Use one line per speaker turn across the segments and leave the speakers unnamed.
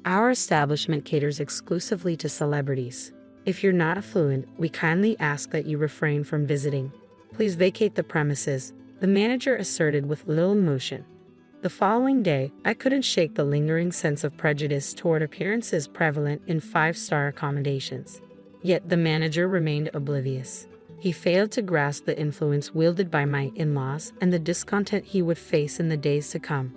Our establishment caters exclusively to celebrities. If you're not affluent, we kindly ask that you refrain from visiting. Please vacate the premises, the manager asserted with little emotion. The following day, I couldn't shake the lingering sense of prejudice toward appearances prevalent in five-star accommodations. Yet the manager remained oblivious. He failed to grasp the influence wielded by my in-laws and the discontent he would face in the days to come.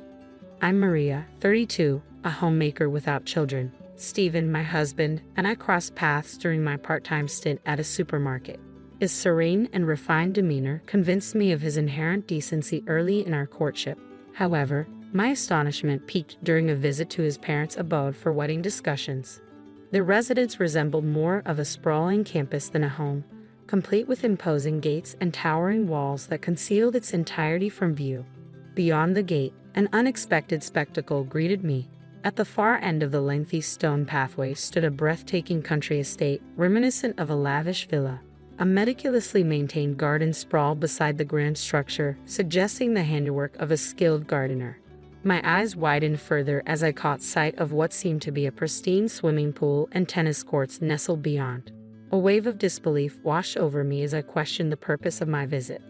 I'm Maria, 32, a homemaker without children. Stephen, my husband, and I crossed paths during my part-time stint at a supermarket. His serene and refined demeanor convinced me of his inherent decency early in our courtship. However, my astonishment peaked during a visit to his parents' abode for wedding discussions. The residence resembled more of a sprawling campus than a home, complete with imposing gates and towering walls that concealed its entirety from view. Beyond the gate, an unexpected spectacle greeted me. At the far end of the lengthy stone pathway stood a breathtaking country estate, reminiscent of a lavish villa. A meticulously maintained garden sprawled beside the grand structure, suggesting the handiwork of a skilled gardener. My eyes widened further as I caught sight of what seemed to be a pristine swimming pool and tennis courts nestled beyond. A wave of disbelief washed over me as I questioned the purpose of my visit.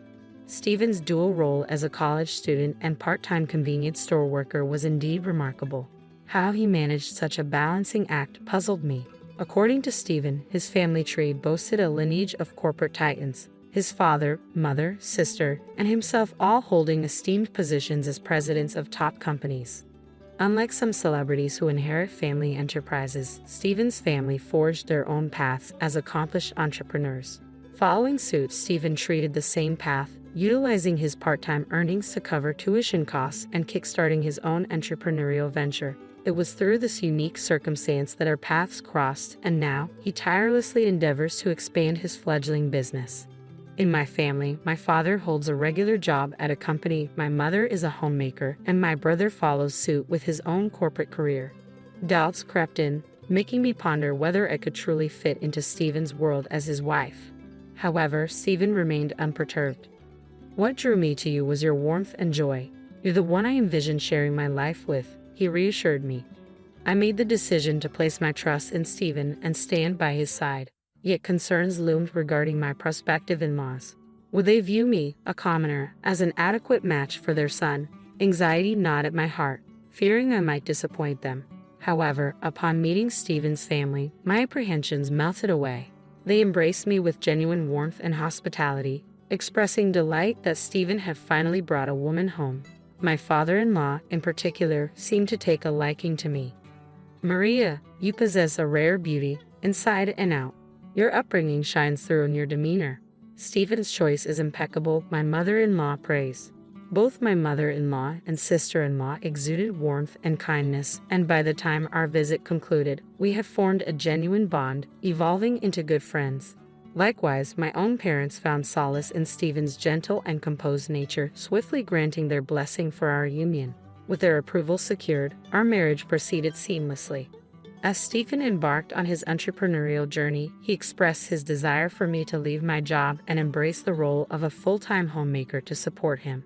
Stephen's dual role as a college student and part-time convenience store worker was indeed remarkable. How he managed such a balancing act puzzled me. According to Stephen, his family tree boasted a lineage of corporate titans, his father, mother, sister, and himself all holding esteemed positions as presidents of top companies. Unlike some celebrities who inherit family enterprises, Stephen's family forged their own paths as accomplished entrepreneurs. Following suit, Stephen treated the same path, utilizing his part-time earnings to cover tuition costs and kickstarting his own entrepreneurial venture. It was through this unique circumstance that our paths crossed, and now he tirelessly endeavors to expand his fledgling business. In my family, my father holds a regular job at a company, my mother is a homemaker, and my brother follows suit with his own corporate career. Doubts crept in, making me ponder whether I could truly fit into Stephen's world as his wife. However, Stephen remained unperturbed. What drew me to you was your warmth and joy. You're the one I envisioned sharing my life with, he reassured me. I made the decision to place my trust in Stephen and stand by his side. Yet concerns loomed regarding my prospective in-laws. Would they view me, a commoner, as an adequate match for their son? Anxiety gnawed at my heart, fearing I might disappoint them. However, upon meeting Stephen's family, my apprehensions melted away. They embraced me with genuine warmth and hospitality, expressing delight that Stephen had finally brought a woman home. My father-in-law, in particular, seemed to take a liking to me. Maria, you possess a rare beauty, inside and out. Your upbringing shines through in your demeanor. Stephen's choice is impeccable, my mother-in-law praised. Both my mother-in-law and sister-in-law exuded warmth and kindness, and by the time our visit concluded, we had formed a genuine bond, evolving into good friends. Likewise, my own parents found solace in Stephen's gentle and composed nature, swiftly granting their blessing for our union. With their approval secured, our marriage proceeded seamlessly. As Stephen embarked on his entrepreneurial journey, he expressed his desire for me to leave my job and embrace the role of a full-time homemaker to support him.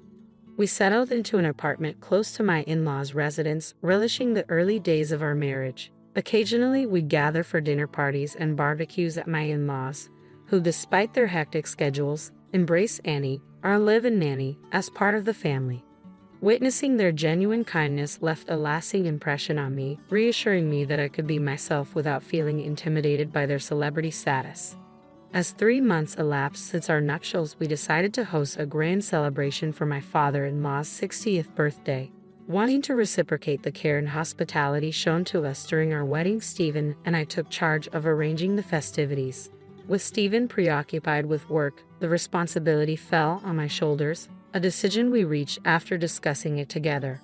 We settled into an apartment close to my in-laws' residence, relishing the early days of our marriage. Occasionally, we gather for dinner parties and barbecues at my in-laws, who, despite their hectic schedules, embrace Annie, our live-in nanny, as part of the family. Witnessing their genuine kindness left a lasting impression on me, reassuring me that I could be myself without feeling intimidated by their celebrity status. As 3 months elapsed since our nuptials, we decided to host a grand celebration for my father-in-law's 60th birthday. Wanting to reciprocate the care and hospitality shown to us during our wedding, Stephen and I took charge of arranging the festivities. With Stephen preoccupied with work, the responsibility fell on my shoulders, a decision we reached after discussing it together.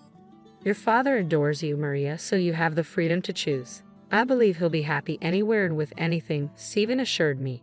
Your father adores you, Maria, so you have the freedom to choose. I believe he'll be happy anywhere and with anything, Stephen assured me.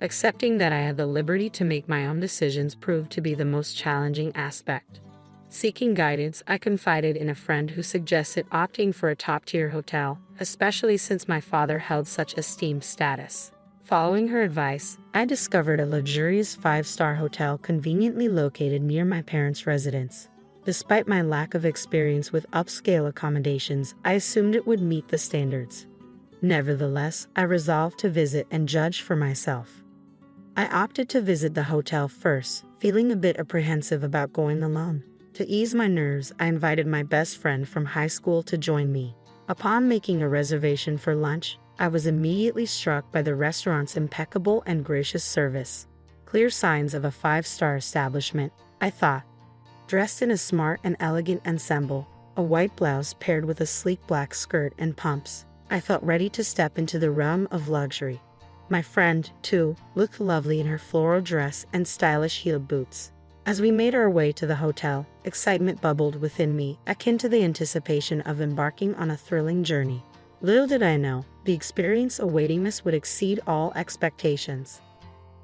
Accepting that I had the liberty to make my own decisions proved to be the most challenging aspect. Seeking guidance, I confided in a friend who suggested opting for a top-tier hotel, especially since my father held such esteemed status. Following her advice, I discovered a luxurious 5-star hotel conveniently located near my parents' residence. Despite my lack of experience with upscale accommodations, I assumed it would meet the standards. Nevertheless, I resolved to visit and judge for myself. I opted to visit the hotel first, feeling a bit apprehensive about going alone. To ease my nerves, I invited my best friend from high school to join me. Upon making a reservation for lunch, I was immediately struck by the restaurant's impeccable and gracious service. Clear signs of a five-star establishment, I thought. Dressed in a smart and elegant ensemble, a white blouse paired with a sleek black skirt and pumps, I felt ready to step into the realm of luxury. My friend, too, looked lovely in her floral dress and stylish heeled boots. As we made our way to the hotel, excitement bubbled within me, akin to the anticipation of embarking on a thrilling journey. Little did I know, the experience awaiting us would exceed all expectations.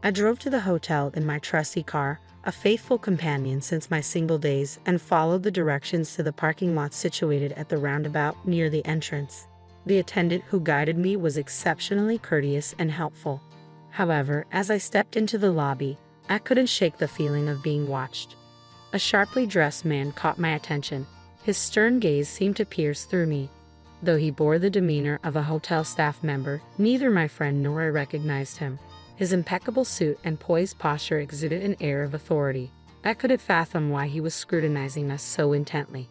I drove to the hotel in my trusty car, a faithful companion since my single days, and followed the directions to the parking lot situated at the roundabout near the entrance. The attendant who guided me was exceptionally courteous and helpful. However, as I stepped into the lobby, I couldn't shake the feeling of being watched. A sharply dressed man caught my attention. His stern gaze seemed to pierce through me. Though he bore the demeanor of a hotel staff member, neither my friend nor I recognized him. His impeccable suit and poised posture exuded an air of authority. I couldn't fathom why he was scrutinizing us so intently.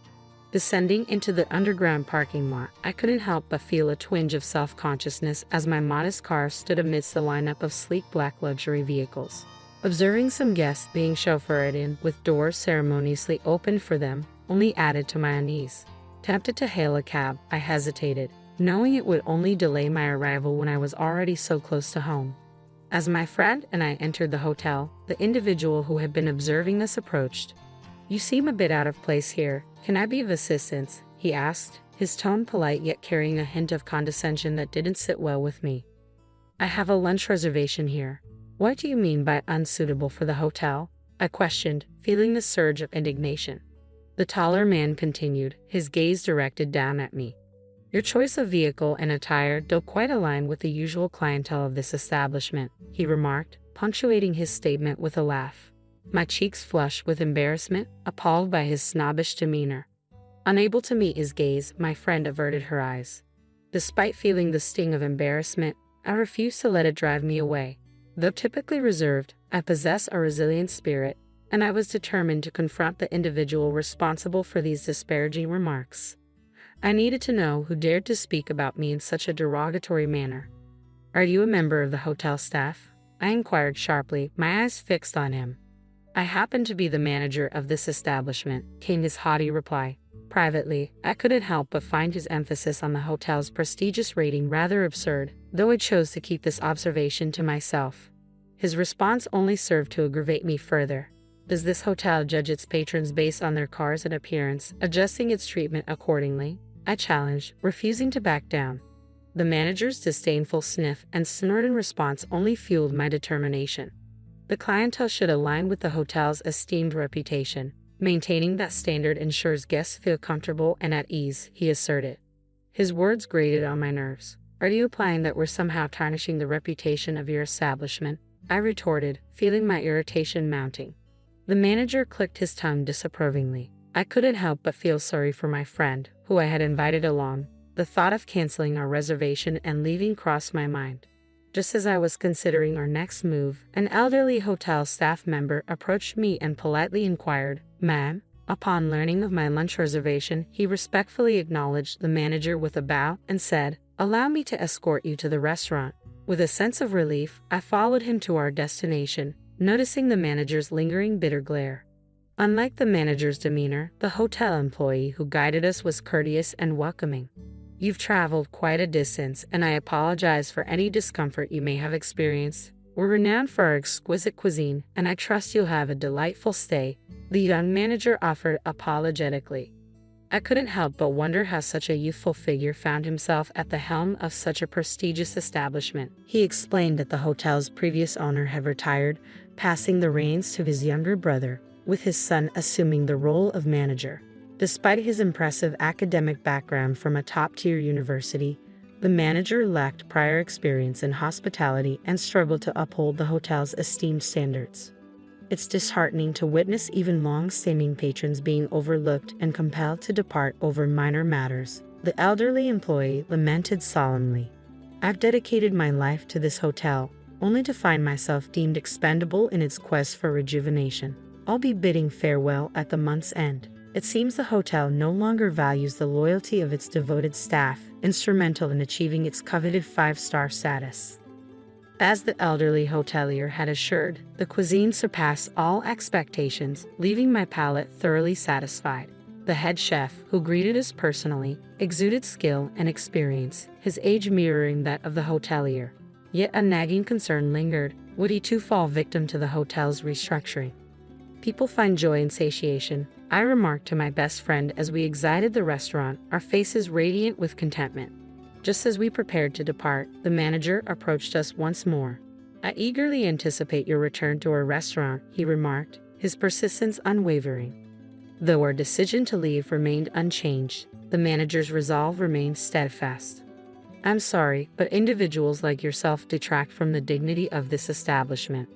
Descending into the underground parking lot, I couldn't help but feel a twinge of self-consciousness as my modest car stood amidst the lineup of sleek black luxury vehicles. Observing some guests being chauffeured in with doors ceremoniously opened for them only added to my unease. Tempted to hail a cab, I hesitated, knowing it would only delay my arrival when I was already so close to home. As my friend and I entered the hotel, the individual who had been observing us approached. "You seem a bit out of place here. Can I be of assistance?" he asked, his tone polite yet carrying a hint of condescension that didn't sit well with me. "I have a lunch reservation here." "What do you mean by unsuitable for the hotel?" I questioned, feeling the surge of indignation. The taller man continued, his gaze directed down at me. "Your choice of vehicle and attire don't quite align with the usual clientele of this establishment," he remarked, punctuating his statement with a laugh. My cheeks flushed with embarrassment, appalled by his snobbish demeanor. Unable to meet his gaze, my friend averted her eyes. Despite feeling the sting of embarrassment, I refused to let it drive me away. Though typically reserved, I possess a resilient spirit, and I was determined to confront the individual responsible for these disparaging remarks. I needed to know who dared to speak about me in such a derogatory manner. "Are you a member of the hotel staff?" I inquired sharply, my eyes fixed on him. "I happen to be the manager of this establishment," came his haughty reply. Privately, I couldn't help but find his emphasis on the hotel's prestigious rating rather absurd, though I chose to keep this observation to myself. His response only served to aggravate me further. "Does this hotel judge its patrons based on their cars and appearance, adjusting its treatment accordingly?" I challenged, refusing to back down. The manager's disdainful sniff and snort in response only fueled my determination. "The clientele should align with the hotel's esteemed reputation. Maintaining that standard ensures guests feel comfortable and at ease," he asserted. His words grated on my nerves. "Are you implying that we're somehow tarnishing the reputation of your establishment?" I retorted, feeling my irritation mounting. The manager clicked his tongue disapprovingly. I couldn't help but feel sorry for my friend, who I had invited along. The thought of canceling our reservation and leaving crossed my mind. Just as I was considering our next move, an elderly hotel staff member approached me and politely inquired, "Ma'am?" Upon learning of my lunch reservation, he respectfully acknowledged the manager with a bow and said, "Allow me to escort you to the restaurant." With a sense of relief, I followed him to our destination, noticing the manager's lingering bitter glare. Unlike the manager's demeanor, the hotel employee who guided us was courteous and welcoming. "You've traveled quite a distance, and I apologize for any discomfort you may have experienced. We're renowned for our exquisite cuisine, and I trust you'll have a delightful stay," the young manager offered apologetically. I couldn't help but wonder how such a youthful figure found himself at the helm of such a prestigious establishment. He explained that the hotel's previous owner had retired, passing the reins to his younger brother, with his son assuming the role of manager. Despite his impressive academic background from a top-tier university, the manager lacked prior experience in hospitality and struggled to uphold the hotel's esteemed standards. It's disheartening to witness even long-standing patrons being overlooked and compelled to depart over minor matters, the elderly employee lamented solemnly. I've dedicated my life to this hotel, only to find myself deemed expendable in its quest for rejuvenation. I'll be bidding farewell at the month's end. It seems the hotel no longer values the loyalty of its devoted staff, instrumental in achieving its coveted 5-star status. As the elderly hotelier had assured, the cuisine surpassed all expectations, leaving my palate thoroughly satisfied. The head chef, who greeted us personally, exuded skill and experience, his age mirroring that of the hotelier. Yet a nagging concern lingered: would he too fall victim to the hotel's restructuring? People find joy in satiation, I remarked to my best friend as we exited the restaurant, our faces radiant with contentment. Just as we prepared to depart, the manager approached us once more. I eagerly anticipate your return to our restaurant, he remarked, his persistence unwavering. Though our decision to leave remained unchanged, the manager's resolve remained steadfast. I'm sorry, but individuals like yourself detract from the dignity of this establishment.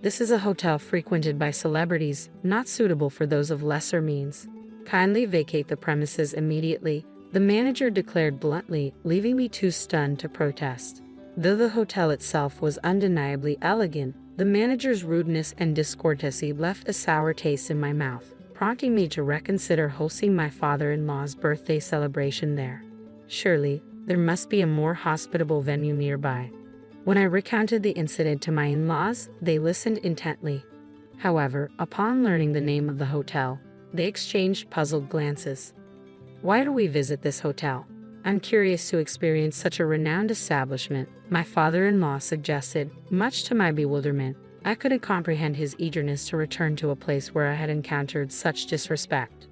This is a hotel frequented by celebrities, not suitable for those of lesser means. Kindly vacate the premises immediately, the manager declared bluntly, leaving me too stunned to protest. Though the hotel itself was undeniably elegant, the manager's rudeness and discourtesy left a sour taste in my mouth, prompting me to reconsider hosting my father-in-law's birthday celebration there. Surely, there must be a more hospitable venue nearby. When I recounted the incident to my in-laws, they listened intently. However, upon learning the name of the hotel, they exchanged puzzled glances. Why do we visit this hotel? I'm curious to experience such a renowned establishment, my father-in-law suggested. Much to my bewilderment, I couldn't comprehend his eagerness to return to a place where I had encountered such disrespect.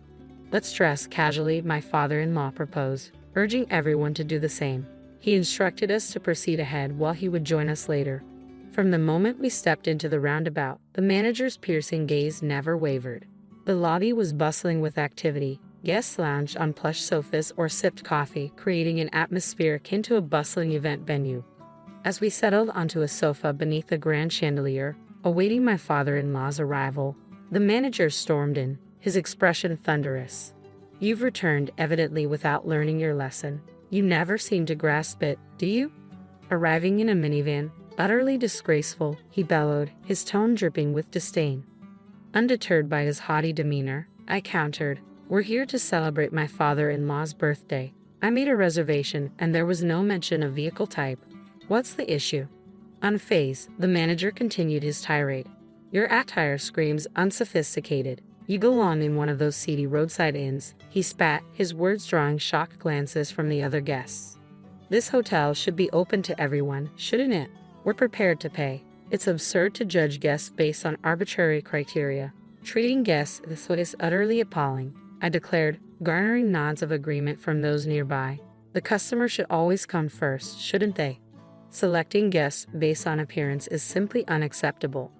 Let's dress casually, my father-in-law proposed, urging everyone to do the same. He instructed us to proceed ahead while he would join us later. From the moment we stepped into the roundabout, the manager's piercing gaze never wavered. The lobby was bustling with activity. Guests lounged on plush sofas or sipped coffee, creating an atmosphere akin to a bustling event venue. As we settled onto a sofa beneath a grand chandelier, awaiting my father-in-law's arrival, the manager stormed in, his expression thunderous. You've returned, evidently without learning your lesson. You never seem to grasp it, do you? Arriving in a minivan, utterly disgraceful, he bellowed, his tone dripping with disdain. Undeterred by his haughty demeanor, I countered, We're here to celebrate my father-in-law's birthday. I made a reservation, and there was no mention of vehicle type. What's the issue? Unfazed, the manager continued his tirade. Your attire screams unsophisticated. You belong in one of those seedy roadside inns, he spat, his words drawing shocked glances from the other guests. This hotel should be open to everyone, shouldn't it? We're prepared to pay. It's absurd to judge guests based on arbitrary criteria. Treating guests this way is utterly appalling, I declared, garnering nods of agreement from those nearby. The customer should always come first, shouldn't they? Selecting guests based on appearance is simply unacceptable.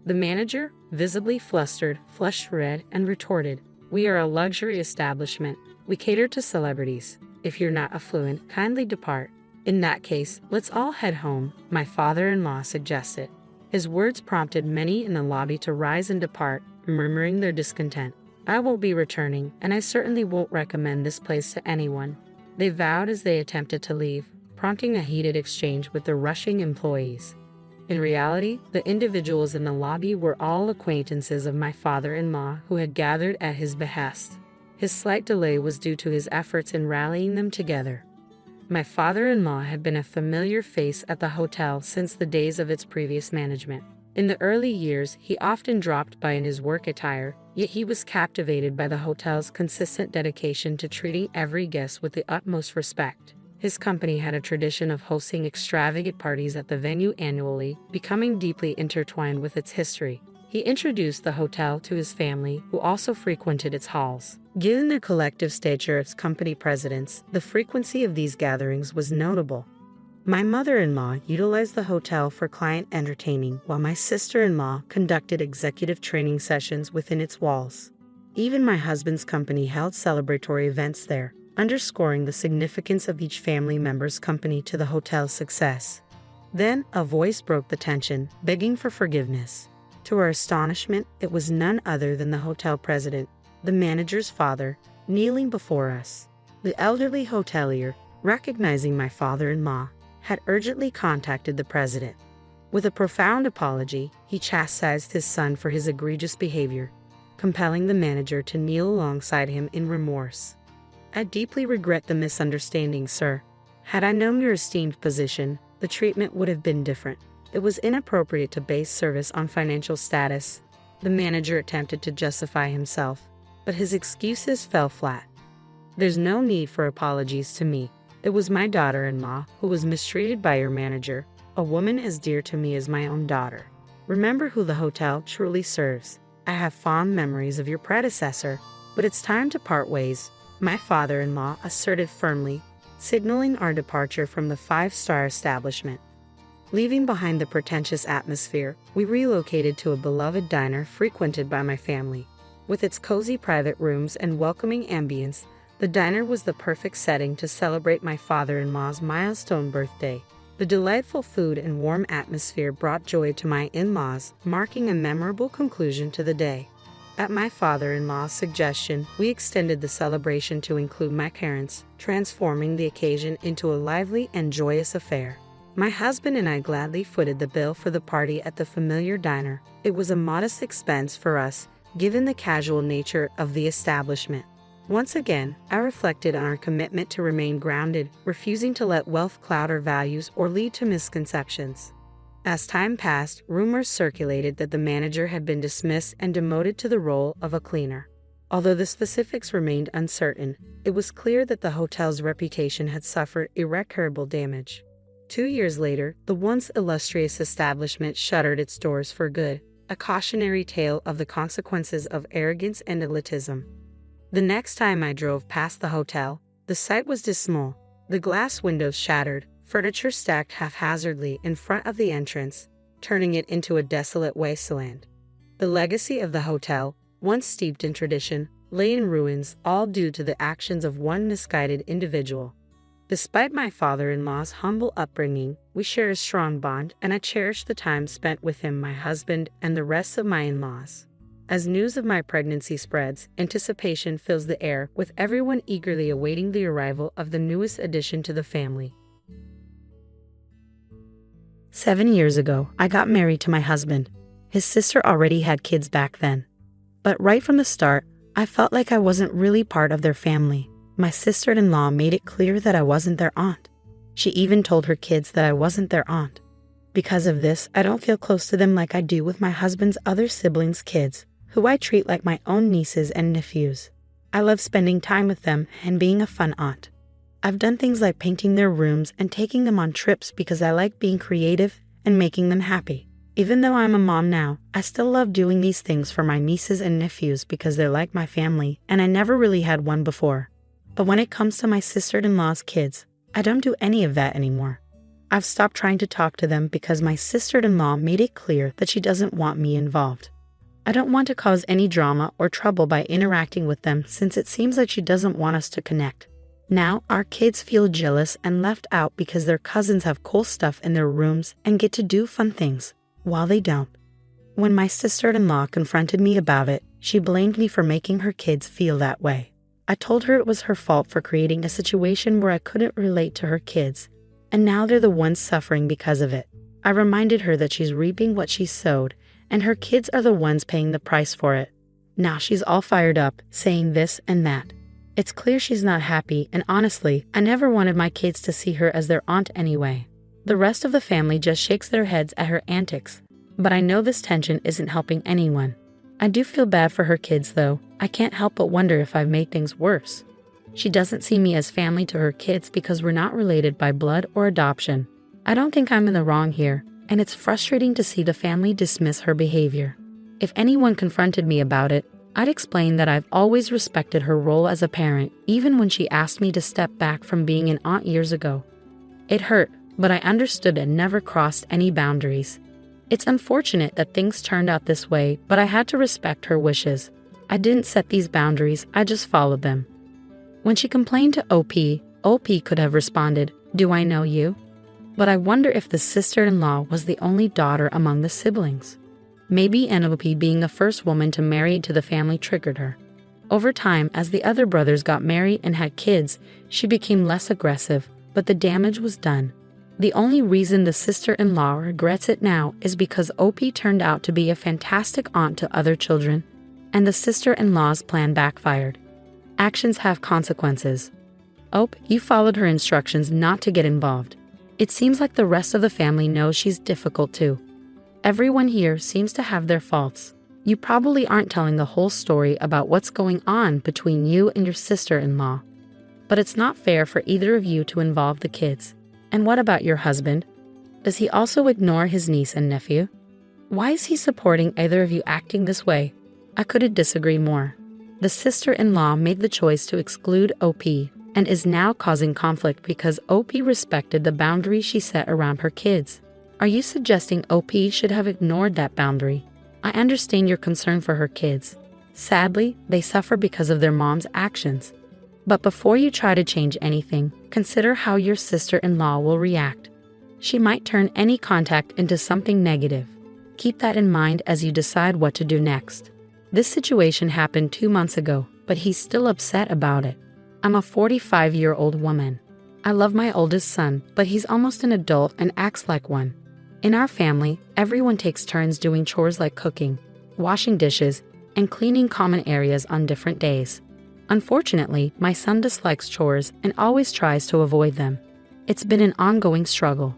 The manager, visibly flustered, flushed red and retorted, We are a luxury establishment. We cater to celebrities. If you're not affluent, kindly depart. In that case, let's all head home, my father-in-law suggested. His words prompted many in the lobby to rise and depart, murmuring their discontent. I won't be returning, and I certainly won't recommend this place to anyone, they vowed as they attempted to leave, prompting a heated exchange with the rushing employees. In reality, the individuals in the lobby were all acquaintances of my father-in-law who had gathered at his behest. His slight delay was due to his efforts in rallying them together. My father-in-law had been a familiar face at the hotel since the days of its previous management. In the early years, he often dropped by in his work attire, yet he was captivated by the hotel's consistent dedication to treating every guest with the utmost respect. His company had a tradition of hosting extravagant parties at the venue annually, becoming deeply intertwined with its history. He introduced the hotel to his family, who also frequented its halls. Given the collective stature as company presidents, the frequency of these gatherings was notable. My mother-in-law utilized the hotel for client entertaining, while my sister-in-law conducted executive training sessions within its walls. Even my husband's company held celebratory events there, underscoring the significance of each family member's company to the hotel's success. Then, a voice broke the tension, begging for forgiveness. To our astonishment, it was none other than the hotel president, the manager's father, kneeling before us. The elderly hotelier, recognizing my father-in-law, had urgently contacted the president. With a profound apology, he chastised his son for his egregious behavior, compelling the manager to kneel alongside him in remorse. "I deeply regret the misunderstanding, sir. Had I known your esteemed position, the treatment would have been different. It was inappropriate to base service on financial status." The manager attempted to justify himself, but his excuses fell flat. "There's no need for apologies to me. It was my daughter-in-law who was mistreated by your manager, a woman as dear to me as my own daughter. Remember who the hotel truly serves. I have fond memories of your predecessor, but it's time to part ways," my father-in-law asserted firmly, signaling our departure from the five-star establishment. Leaving behind the pretentious atmosphere, we relocated to a beloved diner frequented by my family. With its cozy private rooms and welcoming ambience, the diner was the perfect setting to celebrate my father-in-law's milestone birthday. The delightful food and warm atmosphere brought joy to my in-laws, marking a memorable conclusion to the day. At my father-in-law's suggestion, we extended the celebration to include my parents, transforming the occasion into a lively and joyous affair. My husband and I gladly footed the bill for the party at the familiar diner. It was a modest expense for us, given the casual nature of the establishment. Once again, I reflected on our commitment to remain grounded, refusing to let wealth cloud our values or lead to misconceptions. As time passed, rumors circulated that the manager had been dismissed and demoted to the role of a cleaner. Although the specifics remained uncertain, it was clear that the hotel's reputation had suffered irreparable damage. 2 years later, the once illustrious establishment shuttered its doors for good, a cautionary tale of the consequences of arrogance and elitism. The next time I drove past the hotel, the sight was dismal. The glass windows shattered, furniture stacked haphazardly in front of the entrance, turning it into a desolate wasteland. The legacy of the hotel, once steeped in tradition, lay in ruins, all due to the actions of one misguided individual. Despite my father-in-law's humble upbringing, we share a strong bond, and I cherish the time spent with him, my husband, and the rest of my in-laws. As news of my pregnancy spreads, anticipation fills the air, with everyone eagerly awaiting the arrival of the newest addition to the family. 7 years ago, I got married to my husband. His sister already had kids back then. But right from the start, I felt like I wasn't really part of their family. My sister-in-law made it clear that I wasn't their aunt. She even told her kids that I wasn't their aunt. Because of this, I don't feel close to them like I do with my husband's other siblings' kids, who I treat like my own nieces and nephews. I love spending time with them and being a fun aunt. I've done things like painting their rooms and taking them on trips because I like being creative and making them happy. Even though I'm a mom now, I still love doing these things for my nieces and nephews because they're like my family, and I never really had one before. But when it comes to my sister-in-law's kids, I don't do any of that anymore. I've stopped trying to talk to them because my sister-in-law made it clear that she doesn't want me involved. I don't want to cause any drama or trouble by interacting with them since it seems like she doesn't want us to connect. Now, our kids feel jealous and left out because their cousins have cool stuff in their rooms and get to do fun things, while they don't. When my sister-in-law confronted me about it, she blamed me for making her kids feel that way. I told her it was her fault for creating a situation where I couldn't relate to her kids, and now they're the ones suffering because of it. I reminded her that she's reaping what she sowed, and her kids are the ones paying the price for it. Now she's all fired up, saying this and that. It's clear she's not happy, and honestly, I never wanted my kids to see her as their aunt anyway. The rest of the family just shakes their heads at her antics, but I know this tension isn't helping anyone. I do feel bad for her kids though. I can't help but wonder if I've made things worse. She doesn't see me as family to her kids because we're not related by blood or adoption. I don't think I'm in the wrong here, and it's frustrating to see the family dismiss her behavior. If anyone confronted me about it, I'd explain that I've always respected her role as a parent, even when she asked me to step back from being an aunt years ago. It hurt, but I understood and never crossed any boundaries. It's unfortunate that things turned out this way, but I had to respect her wishes. I didn't set these boundaries, I just followed them. When she complained to OP could have responded, "Do I know you?" But I wonder if the sister-in-law was the only daughter among the siblings. Maybe Penelope being the first woman to marry into the family triggered her. Over time, as the other brothers got married and had kids, she became less aggressive, but the damage was done. The only reason the sister-in-law regrets it now is because Opie turned out to be a fantastic aunt to other children, and the sister-in-law's plan backfired. Actions have consequences. Ope, you followed her instructions not to get involved. It seems like the rest of the family knows she's difficult too. Everyone here seems to have their faults. You probably aren't telling the whole story about what's going on between you and your sister-in-law. But it's not fair for either of you to involve the kids. And what about your husband? Does he also ignore his niece and nephew? Why is he supporting either of you acting this way? I couldn't disagree more. The sister-in-law made the choice to exclude OP and is now causing conflict because OP respected the boundary she set around her kids. Are you suggesting OP should have ignored that boundary? I understand your concern for her kids. Sadly, they suffer because of their mom's actions. But before you try to change anything, consider how your sister-in-law will react. She might turn any contact into something negative. Keep that in mind as you decide what to do next. This situation happened 2 months ago, but he's still upset about it. I'm a 45-year-old woman. I love my oldest son, but he's almost an adult and acts like one. In our family, everyone takes turns doing chores like cooking, washing dishes, and cleaning common areas on different days. Unfortunately, my son dislikes chores and always tries to avoid them. It's been an ongoing struggle.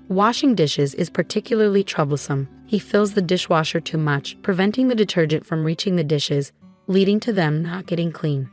Washing dishes is particularly troublesome. He fills the dishwasher too much, preventing the detergent from reaching the dishes, leading to them not getting clean.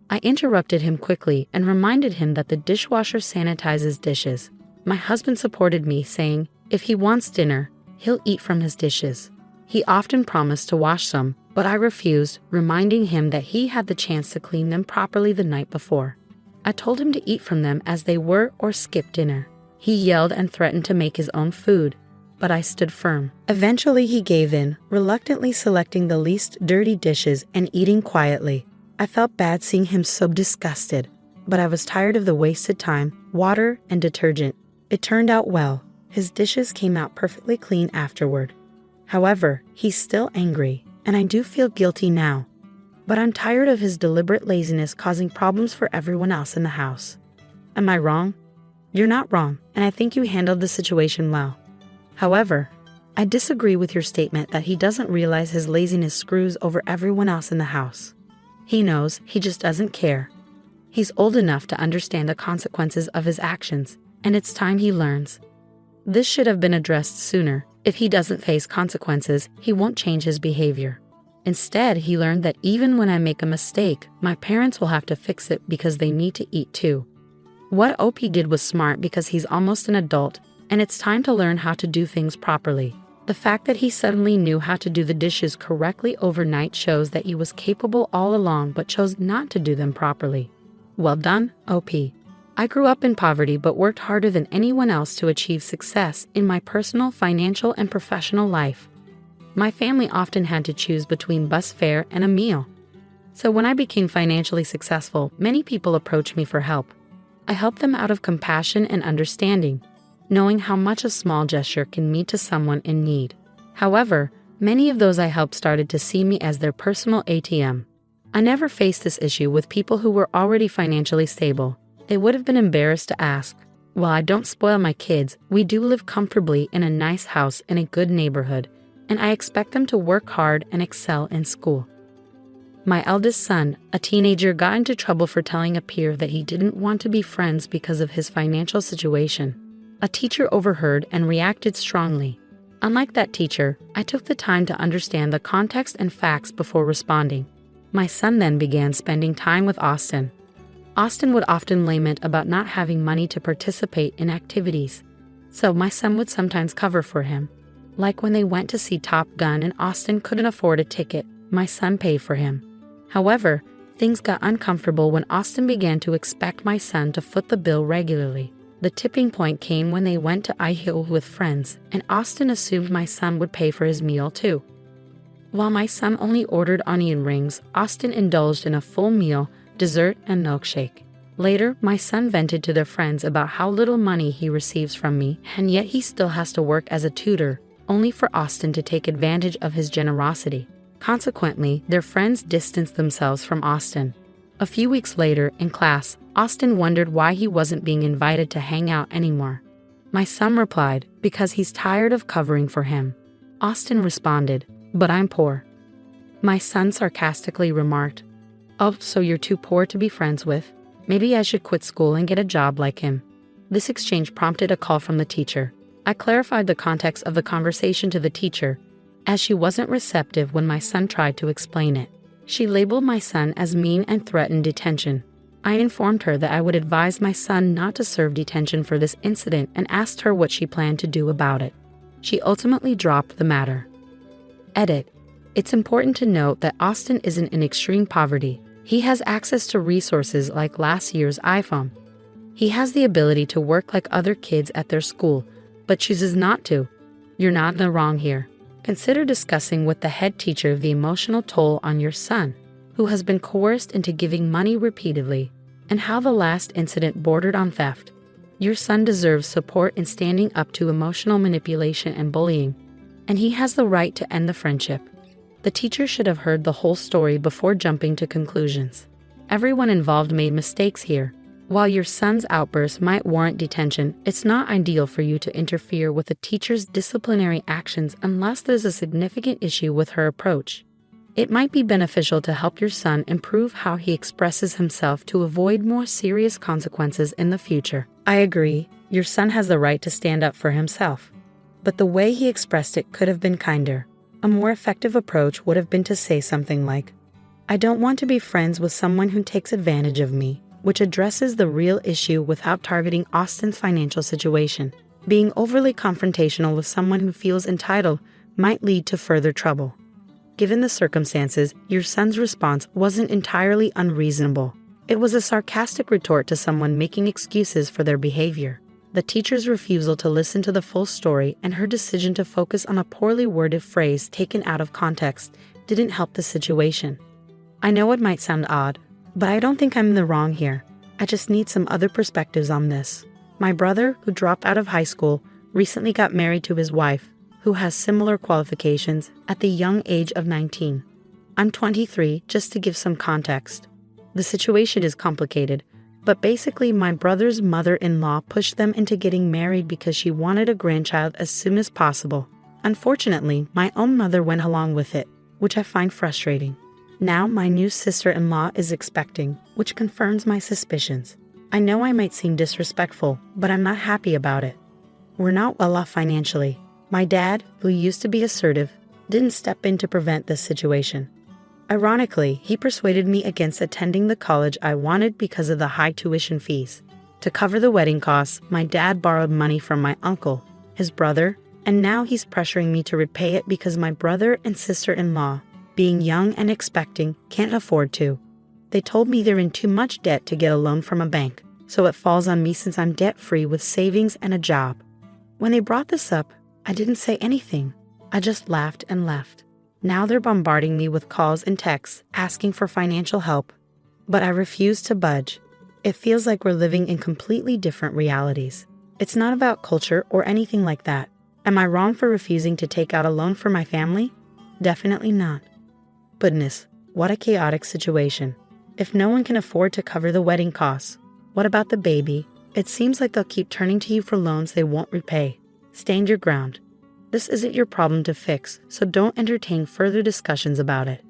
I interrupted him quickly and reminded him that the dishwasher sanitizes dishes. My husband supported me, saying, if he wants dinner, he'll eat from his dishes. He often promised to wash some, but I refused, reminding him that he had the chance to clean them properly the night before. I told him to eat from them as they were or skip dinner. He yelled and threatened to make his own food, but I stood firm. Eventually he gave in, reluctantly selecting the least dirty dishes and eating quietly. I felt bad seeing him so disgusted, but I was tired of the wasted time, water, and detergent. It turned out well. His dishes came out perfectly clean afterward. However, he's still angry, and I do feel guilty now. But I'm tired of his deliberate laziness causing problems for everyone else in the house. Am I wrong? You're not wrong, and I think you handled the situation well. However, I disagree with your statement that he doesn't realize his laziness screws over everyone else in the house. He knows, he just doesn't care. He's old enough to understand the consequences of his actions, and it's time he learns. This should have been addressed sooner. If he doesn't face consequences, he won't change his behavior. Instead, he learned that even when I make a mistake, my parents will have to fix it because they need to eat too. What OP did was smart because he's almost an adult, and it's time to learn how to do things properly. The fact that he suddenly knew how to do the dishes correctly overnight shows that he was capable all along but chose not to do them properly. Well done, OP. I grew up in poverty but worked harder than anyone else to achieve success in my personal, financial, and professional life. My family often had to choose between bus fare and a meal. So when I became financially successful, many people approached me for help. I helped them out of compassion and understanding, knowing how much a small gesture can mean to someone in need. However, many of those I helped started to see me as their personal ATM. I never faced this issue with people who were already financially stable. They would have been embarrassed to ask. While I don't spoil my kids, we do live comfortably in a nice house in a good neighborhood, and I expect them to work hard and excel in school. My eldest son, a teenager, got into trouble for telling a peer that he didn't want to be friends because of his financial situation. A teacher overheard and reacted strongly. Unlike that teacher, I took the time to understand the context and facts before responding. My son then began spending time with Austin. Austin would often lament about not having money to participate in activities, so my son would sometimes cover for him. Like when they went to see Top Gun and Austin couldn't afford a ticket, my son paid for him. However, things got uncomfortable when Austin began to expect my son to foot the bill regularly. The tipping point came when they went to FIL with friends, and Austin assumed my son would pay for his meal too. While my son only ordered onion rings, Austin indulged in a full meal, dessert, and milkshake. Later, my son vented to their friends about how little money he receives from me, and yet he still has to work as a tutor, only for Austin to take advantage of his generosity. Consequently, their friends distanced themselves from Austin. A few weeks later, in class, Austin wondered why he wasn't being invited to hang out anymore. My son replied, "Because he's tired of covering for him." Austin responded, "But I'm poor." My son sarcastically remarked, "Oh, so you're too poor to be friends with? Maybe I should quit school and get a job like him." This exchange prompted a call from the teacher. I clarified the context of the conversation to the teacher, as she wasn't receptive when my son tried to explain it. She labeled my son as mean and threatened detention. I informed her that I would advise my son not to serve detention for this incident and asked her what she planned to do about it. She ultimately dropped the matter. Edit. It's important to note that Austin isn't in extreme poverty. He has access to resources like last year's iPhone. He has the ability to work like other kids at their school, but chooses not to. You're not in the wrong here. Consider discussing with the head teacher the emotional toll on your son, who has been coerced into giving money repeatedly, and how the last incident bordered on theft. Your son deserves support in standing up to emotional manipulation and bullying, and he has the right to end the friendship. The teacher should have heard the whole story before jumping to conclusions. Everyone involved made mistakes here. While your son's outburst might warrant detention, it's not ideal for you to interfere with a teacher's disciplinary actions unless there's a significant issue with her approach. It might be beneficial to help your son improve how he expresses himself to avoid more serious consequences in the future. I agree, your son has the right to stand up for himself. But the way he expressed it could have been kinder. A more effective approach would have been to say something like, "I don't want to be friends with someone who takes advantage of me," which addresses the real issue without targeting Austin's financial situation. Being overly confrontational with someone who feels entitled might lead to further trouble. Given the circumstances, your son's response wasn't entirely unreasonable. It was a sarcastic retort to someone making excuses for their behavior. The teacher's refusal to listen to the full story and her decision to focus on a poorly worded phrase taken out of context didn't help the situation. I know it might sound odd, but I don't think I'm in the wrong here. I just need some other perspectives on this. My brother, who dropped out of high school, recently got married to his wife, who has similar qualifications, at the young age of 19. I'm 23, just to give some context. The situation is complicated, but basically my brother's mother-in-law pushed them into getting married because she wanted a grandchild as soon as possible. Unfortunately, my own mother went along with it, which I find frustrating. Now my new sister-in-law is expecting, which confirms my suspicions. I know I might seem disrespectful, but I'm not happy about it. We're not well off financially. My dad, who used to be assertive, didn't step in to prevent this situation. Ironically, he persuaded me against attending the college I wanted because of the high tuition fees. To cover the wedding costs, my dad borrowed money from my uncle, his brother, and now he's pressuring me to repay it because my brother and sister-in-law, being young and expecting, can't afford to. They told me they're in too much debt to get a loan from a bank, so it falls on me since I'm debt-free with savings and a job. When they brought this up, I didn't say anything. I just laughed and left. Now they're bombarding me with calls and texts asking for financial help, but I refuse to budge. It feels like we're living in completely different realities. It's not about culture or anything like that. Am I wrong for refusing to take out a loan for my family? Definitely not. Goodness, what a chaotic situation. If no one can afford to cover the wedding costs, what about the baby? It seems like they'll keep turning to you for loans they won't repay. Stand your ground. This isn't your problem to fix, so don't entertain further discussions about it.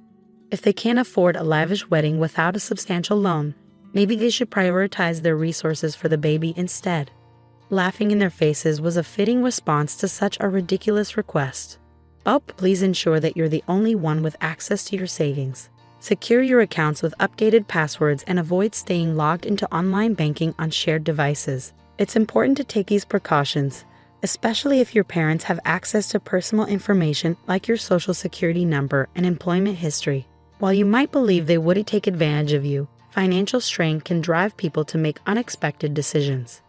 If they can't afford a lavish wedding without a substantial loan, maybe they should prioritize their resources for the baby instead. Laughing in their faces was a fitting response to such a ridiculous request. Oh, please ensure that you're the only one with access to your savings. Secure your accounts with updated passwords and avoid staying logged into online banking on shared devices. It's important to take these precautions, especially if your parents have access to personal information like your social security number and employment history. While you might believe they wouldn't take advantage of you, financial strain can drive people to make unexpected decisions.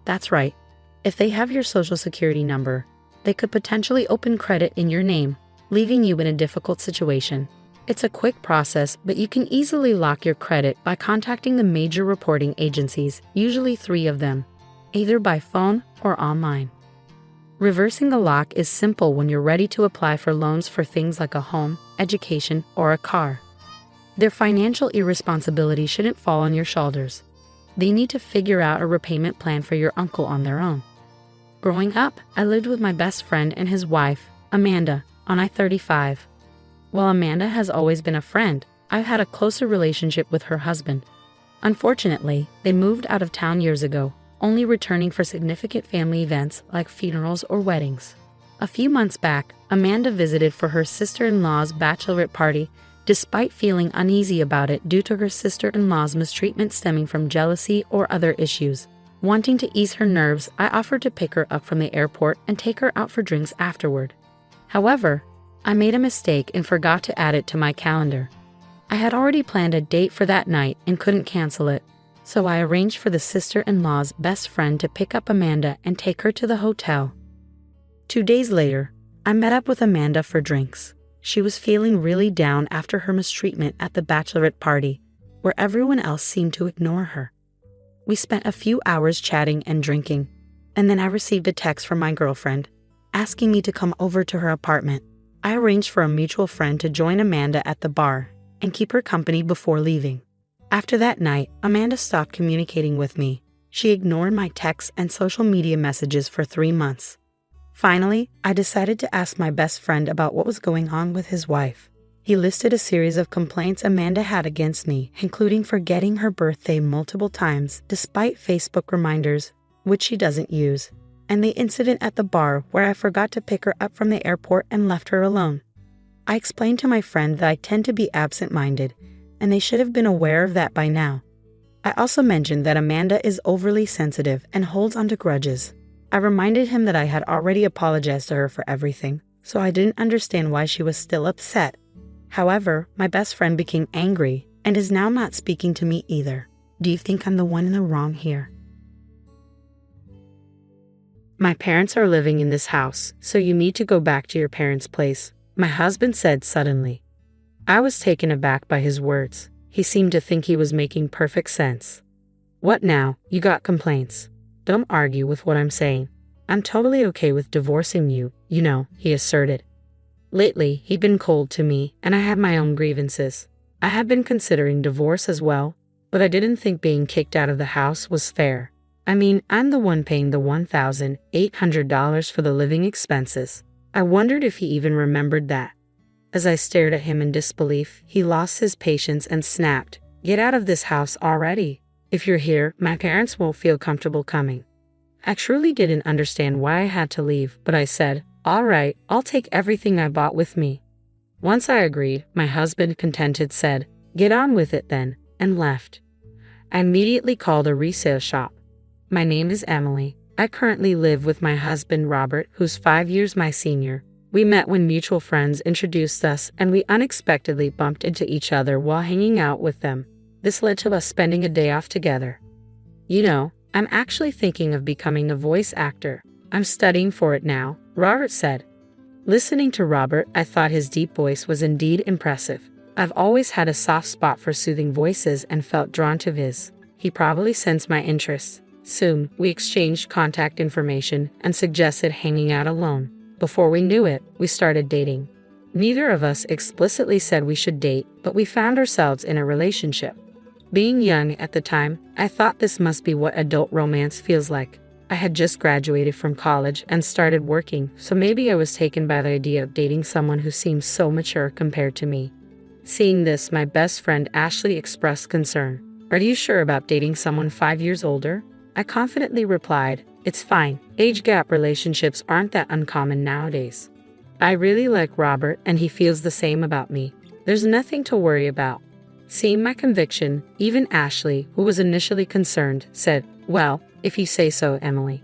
That's right. If they have your social security number, they could potentially open credit in your name, leaving you in a difficult situation. It's a quick process, but you can easily lock your credit by contacting the major reporting agencies, usually 3 of them, either by phone or online. Reversing a lock is simple when you're ready to apply for loans for things like a home, education, or a car. Their financial irresponsibility shouldn't fall on your shoulders. They need to figure out a repayment plan for your uncle on their own. Growing up, I lived with my best friend and his wife, Amanda, on I-35. While Amanda has always been a friend, I've had a closer relationship with her husband. Unfortunately, they moved out of town years ago, only returning for significant family events like funerals or weddings. A few months back, Amanda visited for her sister-in-law's bachelorette party, despite feeling uneasy about it due to her sister-in-law's mistreatment stemming from jealousy or other issues. Wanting to ease her nerves, I offered to pick her up from the airport and take her out for drinks afterward. However, I made a mistake and forgot to add it to my calendar. I had already planned a date for that night and couldn't cancel it, so I arranged for the sister-in-law's best friend to pick up Amanda and take her to the hotel. 2 days later, I met up with Amanda for drinks. She was feeling really down after her mistreatment at the bachelorette party, where everyone else seemed to ignore her. We spent a few hours chatting and drinking, and then I received a text from my girlfriend, asking me to come over to her apartment. I arranged for a mutual friend to join Amanda at the bar and keep her company before leaving. After that night, Amanda stopped communicating with me. She ignored my texts and social media messages for 3 months. Finally, I decided to ask my best friend about what was going on with his wife. He listed a series of complaints Amanda had against me, including forgetting her birthday multiple times despite Facebook reminders, which she doesn't use, and the incident at the bar where I forgot to pick her up from the airport and left her alone. I explained to my friend that I tend to be absent-minded, and they should have been aware of that by now. I also mentioned that Amanda is overly sensitive and holds onto grudges. I reminded him that I had already apologized to her for everything, so I didn't understand why she was still upset. However, my best friend became angry and is now not speaking to me either. Do you think I'm the one in the wrong here? My parents are living in this house, so you need to go back to your parents' place, my husband said suddenly. I was taken aback by his words. He seemed to think he was making perfect sense. What now? You got complaints? Don't argue with what I'm saying. I'm totally okay with divorcing you, he asserted. Lately, he'd been cold to me, and I had my own grievances. I had been considering divorce as well, but I didn't think being kicked out of the house was fair. I mean, I'm the one paying the $1,800 for the living expenses. I wondered if he even remembered that. As I stared at him in disbelief, he lost his patience and snapped, "Get out of this house already. If you're here, my parents won't feel comfortable coming." I truly didn't understand why I had to leave, but I said, "All right, I'll take everything I bought with me." Once I agreed, my husband, contented, said, "Get on with it then," and left. I immediately called a resale shop. My name is Emily. I currently live with my husband, Robert, who's 5 years my senior. We met when mutual friends introduced us, and we unexpectedly bumped into each other while hanging out with them. This led to us spending a day off together. I'm actually thinking of becoming a voice actor. I'm studying for it now, Robert said. Listening to Robert, I thought his deep voice was indeed impressive. I've always had a soft spot for soothing voices and felt drawn to his. He probably sensed my interests. Soon, we exchanged contact information and suggested hanging out alone. Before we knew it, we started dating. Neither of us explicitly said we should date, but we found ourselves in a relationship. Being young at the time, I thought this must be what adult romance feels like. I had just graduated from college and started working, so maybe I was taken by the idea of dating someone who seemed so mature compared to me. Seeing this, my best friend Ashley expressed concern. "Are you sure about dating someone 5 years older?" I confidently replied, "It's fine. Age gap relationships aren't that uncommon nowadays. I really like Robert and he feels the same about me. There's nothing to worry about." Seeing my conviction, even Ashley, who was initially concerned, said, "Well, if you say so, Emily."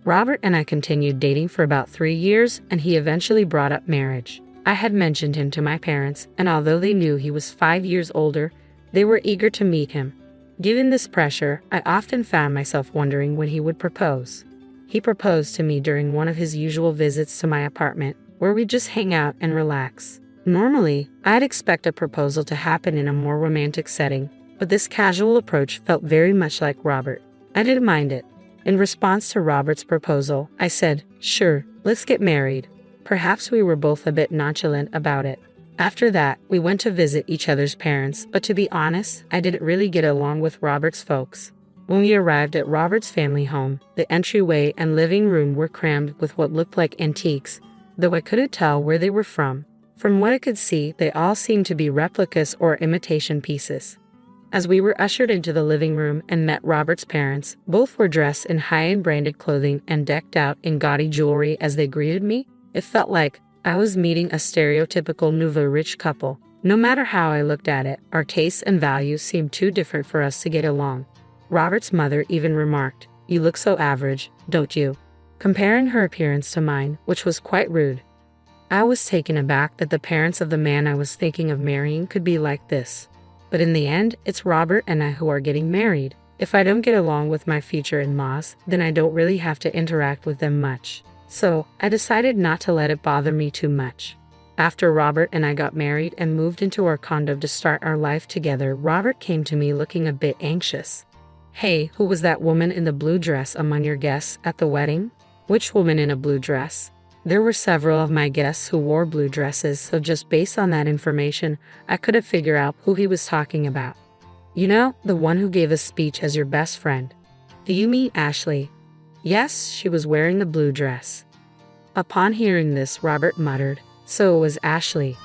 Robert and I continued dating for about 3 years, and he eventually brought up marriage. I had mentioned him to my parents, and although they knew he was 5 years older, they were eager to meet him. Given this pressure, I often found myself wondering when he would propose. He proposed to me during one of his usual visits to my apartment, where we just hang out and relax. Normally, I'd expect a proposal to happen in a more romantic setting, but this casual approach felt very much like Robert. I didn't mind it. In response to Robert's proposal, I said, "Sure, let's get married." Perhaps we were both a bit nonchalant about it. After that, we went to visit each other's parents, but to be honest, I didn't really get along with Robert's folks. When we arrived at Robert's family home, the entryway and living room were crammed with what looked like antiques, though I couldn't tell where they were from. From what I could see, they all seemed to be replicas or imitation pieces. As we were ushered into the living room and met Robert's parents, both were dressed in high-end branded clothing and decked out in gaudy jewelry as they greeted me. It felt like I was meeting a stereotypical nouveau rich couple. No matter how I looked at it, our tastes and values seemed too different for us to get along. Robert's mother even remarked, "You look so average, don't you?" comparing her appearance to mine, which was quite rude. I was taken aback that the parents of the man I was thinking of marrying could be like this. But in the end, it's Robert and I who are getting married. If I don't get along with my future in-laws, then I don't really have to interact with them much. So, I decided not to let it bother me too much. After Robert and I got married and moved into our condo to start our life together, Robert came to me looking a bit anxious. "Hey, who was that woman in the blue dress among your guests at the wedding?" "Which woman in a blue dress?" There were several of my guests who wore blue dresses, so just based on that information, I couldn't figure out who he was talking about. "You know, the one who gave a speech as your best friend." "Do you mean Ashley?" "Yes, she was wearing a blue dress." Upon hearing this, Robert muttered, "So it was Ashley."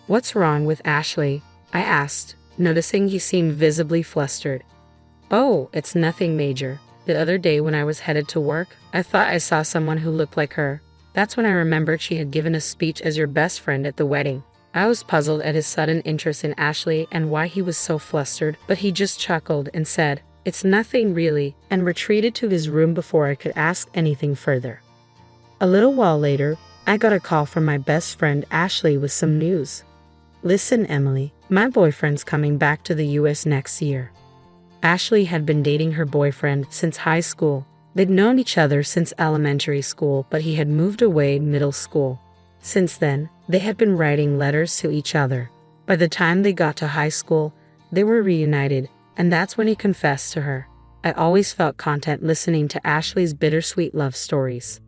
"What's wrong with Ashley?" I asked, noticing he seemed visibly flustered. "Oh, it's nothing major. The other day when I was headed to work, I thought I saw someone who looked like her. That's when I remembered she had given a speech as your best friend at the wedding." I was puzzled at his sudden interest in Ashley and why he was so flustered, but he just chuckled and said, "It's nothing really," and retreated to his room before I could ask anything further. A little while later, I got a call from my best friend Ashley with some news. "Listen, Emily, my boyfriend's coming back to the US next year." Ashley had been dating her boyfriend since high school. They'd known each other since elementary school, but he had moved away middle school. Since then, they had been writing letters to each other. By the time they got to high school, they were reunited, and that's when he confessed to her. I always felt content listening to Ashley's bittersweet love stories.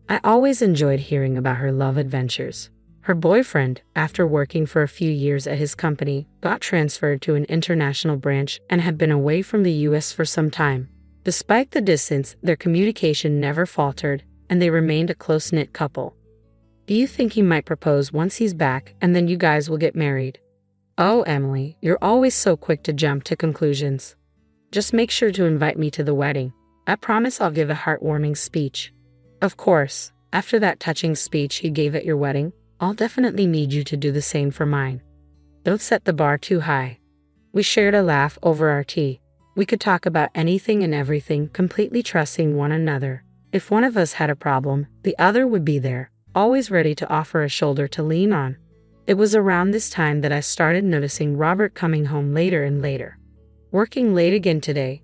I always enjoyed hearing about her love adventures. Her boyfriend, after working for a few years at his company, got transferred to an international branch and had been away from the US for some time. Despite the distance, their communication never faltered, and they remained a close-knit couple. "Do you think he might propose once he's back, and then you guys will get married?" "Oh, Emily, you're always so quick to jump to conclusions. Just make sure to invite me to the wedding. I promise I'll give a heartwarming speech." "Of course, after that touching speech you gave at your wedding, I'll definitely need you to do the same for mine. Don't set the bar too high." We shared a laugh over our tea. We could talk about anything and everything, completely trusting one another. If one of us had a problem, the other would be there, always ready to offer a shoulder to lean on. It was around this time that I started noticing Robert coming home later and later. "Working late again today?"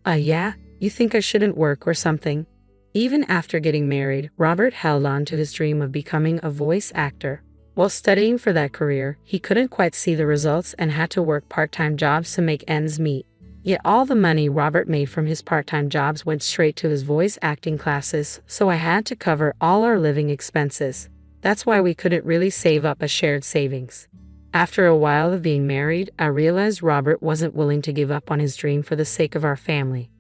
Yeah, you think I shouldn't work or something?" Even after getting married, Robert held on to his dream of becoming a voice actor. While studying for that career, he couldn't quite see the results and had to work part-time jobs to make ends meet. Yet all the money Robert made from his part-time jobs went straight to his voice acting classes, so I had to cover all our living expenses. That's why we couldn't really save up a shared savings. After a while of being married, I realized Robert wasn't willing to give up on his dream for the sake of our family.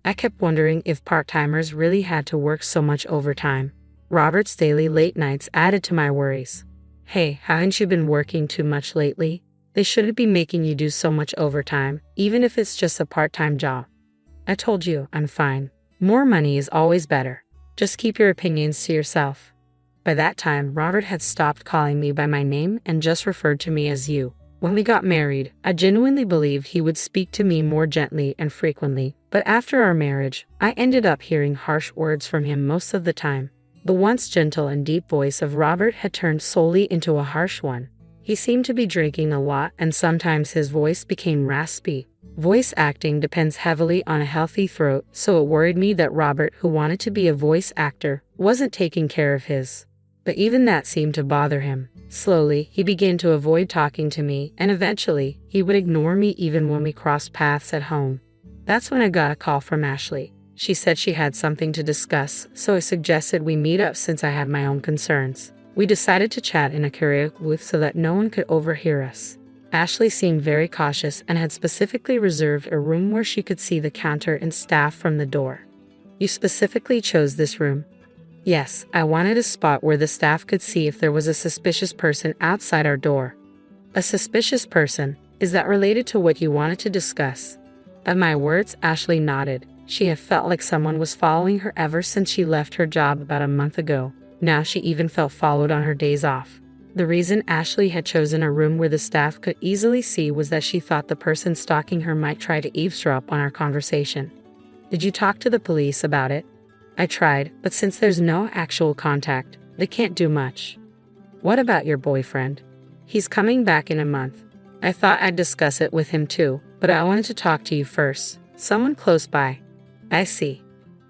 I kept wondering if part-timers really had to work so much overtime. Robert's daily late nights added to my worries. "Hey, haven't you been working too much lately? They shouldn't be making you do so much overtime, even if it's just a part-time job." "I told you, I'm fine. More money is always better. Just keep your opinions to yourself." By that time, Robert had stopped calling me by my name and just referred to me as you. When we got married, I genuinely believed he would speak to me more gently and frequently, but after our marriage, I ended up hearing harsh words from him most of the time. The once gentle and deep voice of Robert had turned solely into a harsh one. He seemed to be drinking a lot, and sometimes his voice became raspy. Voice acting depends heavily on a healthy throat, so it worried me that Robert, who wanted to be a voice actor, wasn't taking care of his. But even that seemed to bother him. Slowly, he began to avoid talking to me, and eventually, he would ignore me even when we crossed paths at home. That's when I got a call from Ashley. She said she had something to discuss, so I suggested we meet up since I had my own concerns. We decided to chat in a karaoke booth so that no one could overhear us. Ashley seemed very cautious and had specifically reserved a room where she could see the counter and staff from the door. You specifically chose this room? Yes, I wanted a spot where the staff could see if there was a suspicious person outside our door. A suspicious person? Is that related to what you wanted to discuss? At my words, Ashley nodded. She had felt like someone was following her ever since she left her job about a month ago. Now she even felt followed on her days off. The reason Ashley had chosen a room where the staff could easily see was that she thought the person stalking her might try to eavesdrop on our conversation. Did you talk to the police about it? I tried, but since there's no actual contact, they can't do much. What about your boyfriend? He's coming back in a month. I thought I'd discuss it with him too, but I wanted to talk to you first. Someone close by. I see.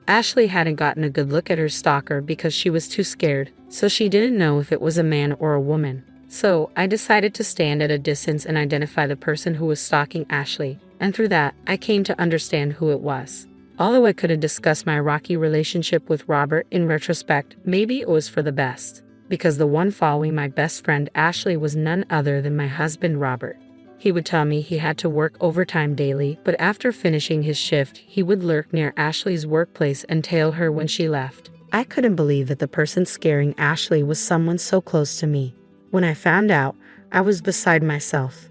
Ashley hadn't gotten a good look at her stalker because she was too scared, so she didn't know if it was a man or a woman. So I decided to stand at a distance and identify the person who was stalking Ashley, and through that, I came to understand who it was. Although I couldn't discuss my rocky relationship with Robert in retrospect, maybe it was for the best, because the one following my best friend Ashley was none other than my husband Robert. He would tell me he had to work overtime daily, but after finishing his shift, he would lurk near Ashley's workplace and tail her when she left. I couldn't believe that the person scaring Ashley was someone so close to me. When I found out, I was beside myself.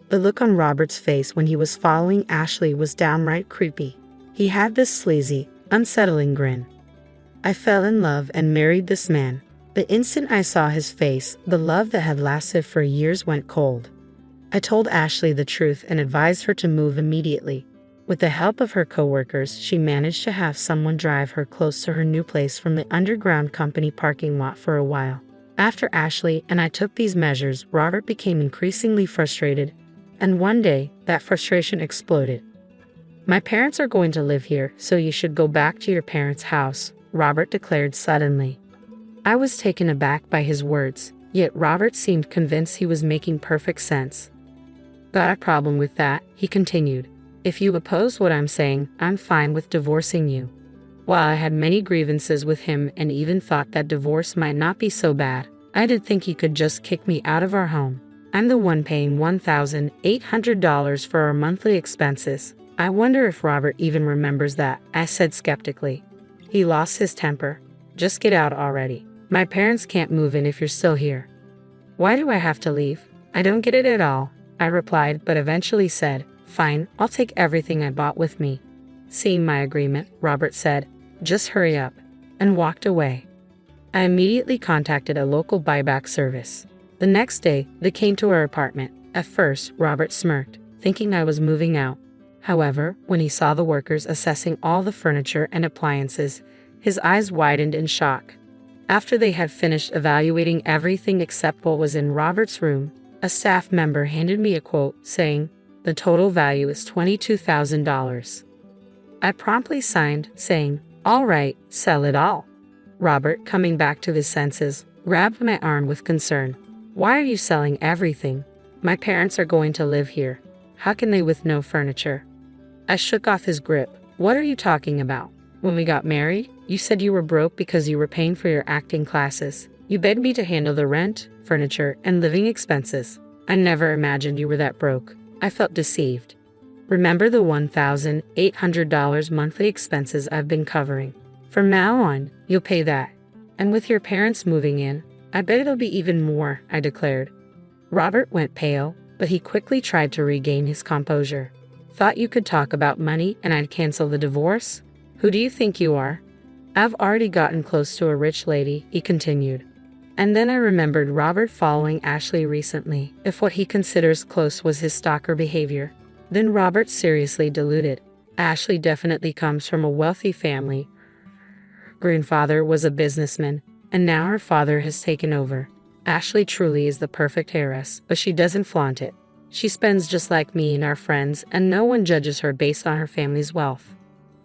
The look on Robert's face when he was following Ashley was downright creepy. He had this sleazy, unsettling grin. I fell in love and married this man. The instant I saw his face, the love that had lasted for years went cold. I told Ashley the truth and advised her to move immediately. With the help of her coworkers, she managed to have someone drive her close to her new place from the underground company parking lot for a while. After Ashley and I took these measures, Robert became increasingly frustrated, and one day, that frustration exploded. My parents are going to live here, so you should go back to your parents' house, Robert declared suddenly. I was taken aback by his words, yet Robert seemed convinced he was making perfect sense. Got a problem with that, he continued. If you oppose what I'm saying, I'm fine with divorcing you. While I had many grievances with him and even thought that divorce might not be so bad, I did think he could just kick me out of our home. I'm the one paying $1,800 for our monthly expenses. I wonder if Robert even remembers that, I said skeptically. He lost his temper. Just get out already. My parents can't move in if you're still here. Why do I have to leave? I don't get it at all, I replied, but eventually said, fine, I'll take everything I bought with me. Seeing my agreement, Robert said, just hurry up, and walked away. I immediately contacted a local buyback service. The next day, they came to our apartment. At first, Robert smirked, thinking I was moving out. However, when he saw the workers assessing all the furniture and appliances, his eyes widened in shock. After they had finished evaluating everything except what was in Robert's room, a staff member handed me a quote saying, the total value is $22,000. I promptly signed, saying, all right, sell it all. Robert, coming back to his senses, grabbed my arm with concern. Why are you selling everything? My parents are going to live here. How can they with no furniture? I shook off his grip. What are you talking about? When we got married, you said you were broke because you were paying for your acting classes. You begged me to handle the rent, furniture, and living expenses. I never imagined you were that broke. I felt deceived. Remember the $1,800 monthly expenses I've been covering. From now on, you'll pay that. And with your parents moving in, I bet it'll be even more, I declared. Robert went pale, but he quickly tried to regain his composure. Thought you could talk about money and I'd cancel the divorce? Who do you think you are? I've already gotten close to a rich lady, he continued. And then I remembered Robert following Ashley recently, if what he considers close was his stalker behavior. Then Robert seriously diluted. Ashley definitely comes from a wealthy family. Her grandfather was a businessman, and now her father has taken over. Ashley truly is the perfect heiress, but she doesn't flaunt it. She spends just like me and our friends, and no one judges her based on her family's wealth.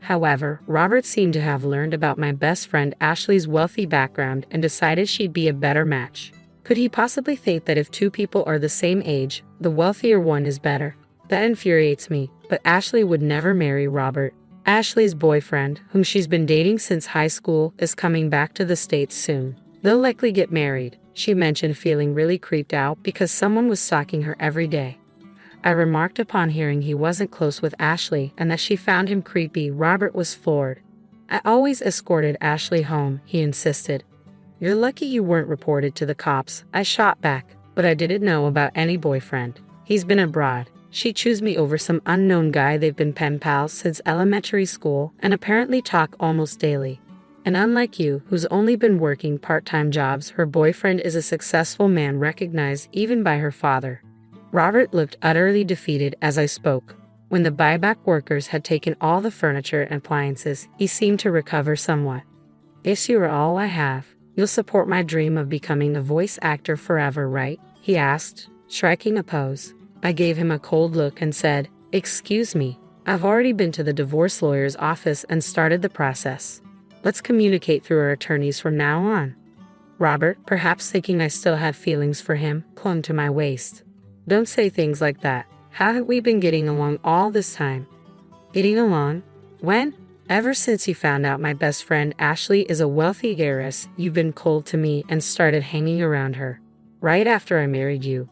However, Robert seemed to have learned about my best friend Ashley's wealthy background and decided she'd be a better match. Could he possibly think that if two people are the same age, the wealthier one is better? That infuriates me, but Ashley would never marry Robert. Ashley's boyfriend, whom she's been dating since high school, is coming back to the States soon. They'll likely get married, she mentioned, feeling really creeped out because someone was stalking her every day. I remarked upon hearing he wasn't close with Ashley and that she found him creepy. Robert was floored. I always escorted Ashley home, he insisted. You're lucky you weren't reported to the cops, I shot back, but I didn't know about any boyfriend. He's been abroad. She chose me over some unknown guy. They've been pen pals since elementary school and apparently talk almost daily. And unlike you, who's only been working part-time jobs, her boyfriend is a successful man recognized even by her father. Robert looked utterly defeated as I spoke. When the buyback workers had taken all the furniture and appliances, he seemed to recover somewhat. If you are all I have, you'll support my dream of becoming a voice actor forever, right? He asked, striking a pose. I gave him a cold look and said, Excuse me, I've already been to the divorce lawyer's office and started the process. Let's communicate through our attorneys from now on. Robert, perhaps thinking I still had feelings for him, clung to my waist. Don't say things like that. How have we been getting along all this time? Getting along? When? Ever since you found out my best friend Ashley is a wealthy heiress, you've been cold to me and started hanging around her. Right after I married you.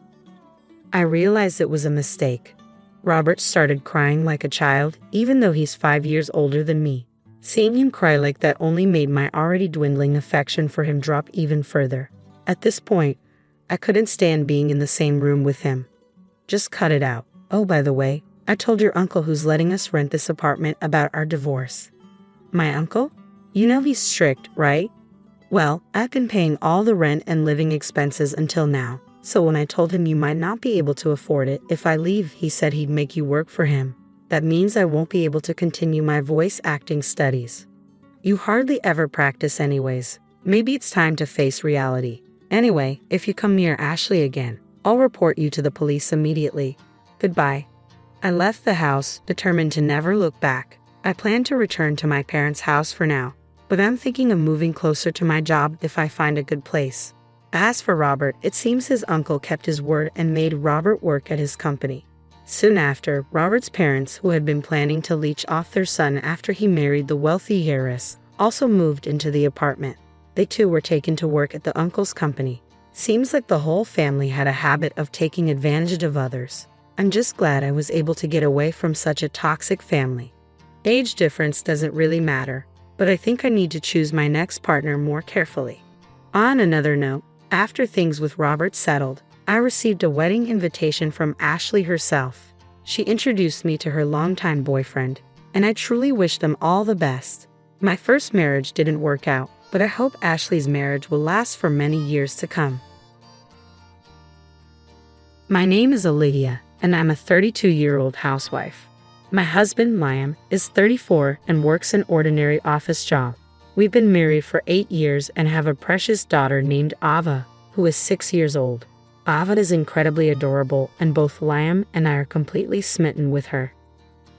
I realized it was a mistake. Robert started crying like a child, even though he's 5 years older than me. Seeing him cry like that only made my already dwindling affection for him drop even further. At this point, I couldn't stand being in the same room with him. Just cut it out. Oh, by the way, I told your uncle who's letting us rent this apartment about our divorce. My uncle? You know he's strict, right? Well, I've been paying all the rent and living expenses until now. So when I told him you might not be able to afford it if I leave, he said he'd make you work for him. That means I won't be able to continue my voice acting studies. You hardly ever practice anyways. Maybe it's time to face reality. Anyway, if you come near Ashley again, I'll report you to the police immediately. Goodbye. I left the house, determined to never look back. I plan to return to my parents' house for now, but I'm thinking of moving closer to my job if I find a good place. As for Robert, it seems his uncle kept his word and made Robert work at his company. Soon after, Robert's parents, who had been planning to leech off their son after he married the wealthy heiress, also moved into the apartment. They too were taken to work at the uncle's company. Seems like the whole family had a habit of taking advantage of others. I'm just glad I was able to get away from such a toxic family. Age difference doesn't really matter, but I think I need to choose my next partner more carefully. On another note, after things with Robert settled, I received a wedding invitation from Ashley herself. She introduced me to her longtime boyfriend, and I truly wish them all the best. My first marriage didn't work out, but I hope Ashley's marriage will last for many years to come. My name is Olivia, and I'm a 32-year-old housewife. My husband, Liam, is 34 and works an ordinary office job. We've been married for 8 years and have a precious daughter named Ava, who is 6 years old. Ava is incredibly adorable, and both Liam and I are completely smitten with her.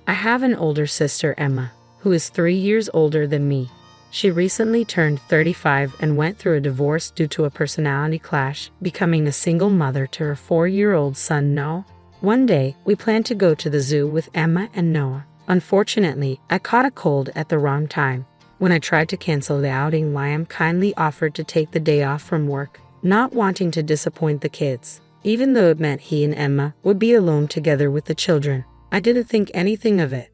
I have an older sister, Emma, who is 3 years older than me. She recently turned 35 and went through a divorce due to a personality clash, becoming a single mother to her 4-year-old son, Noah. One day, we planned to go to the zoo with Emma and Noah. Unfortunately, I caught a cold at the wrong time. When I tried to cancel the outing, Liam kindly offered to take the day off from work, not wanting to disappoint the kids. Even though it meant he and Emma would be alone together with the children, I didn't think anything of it.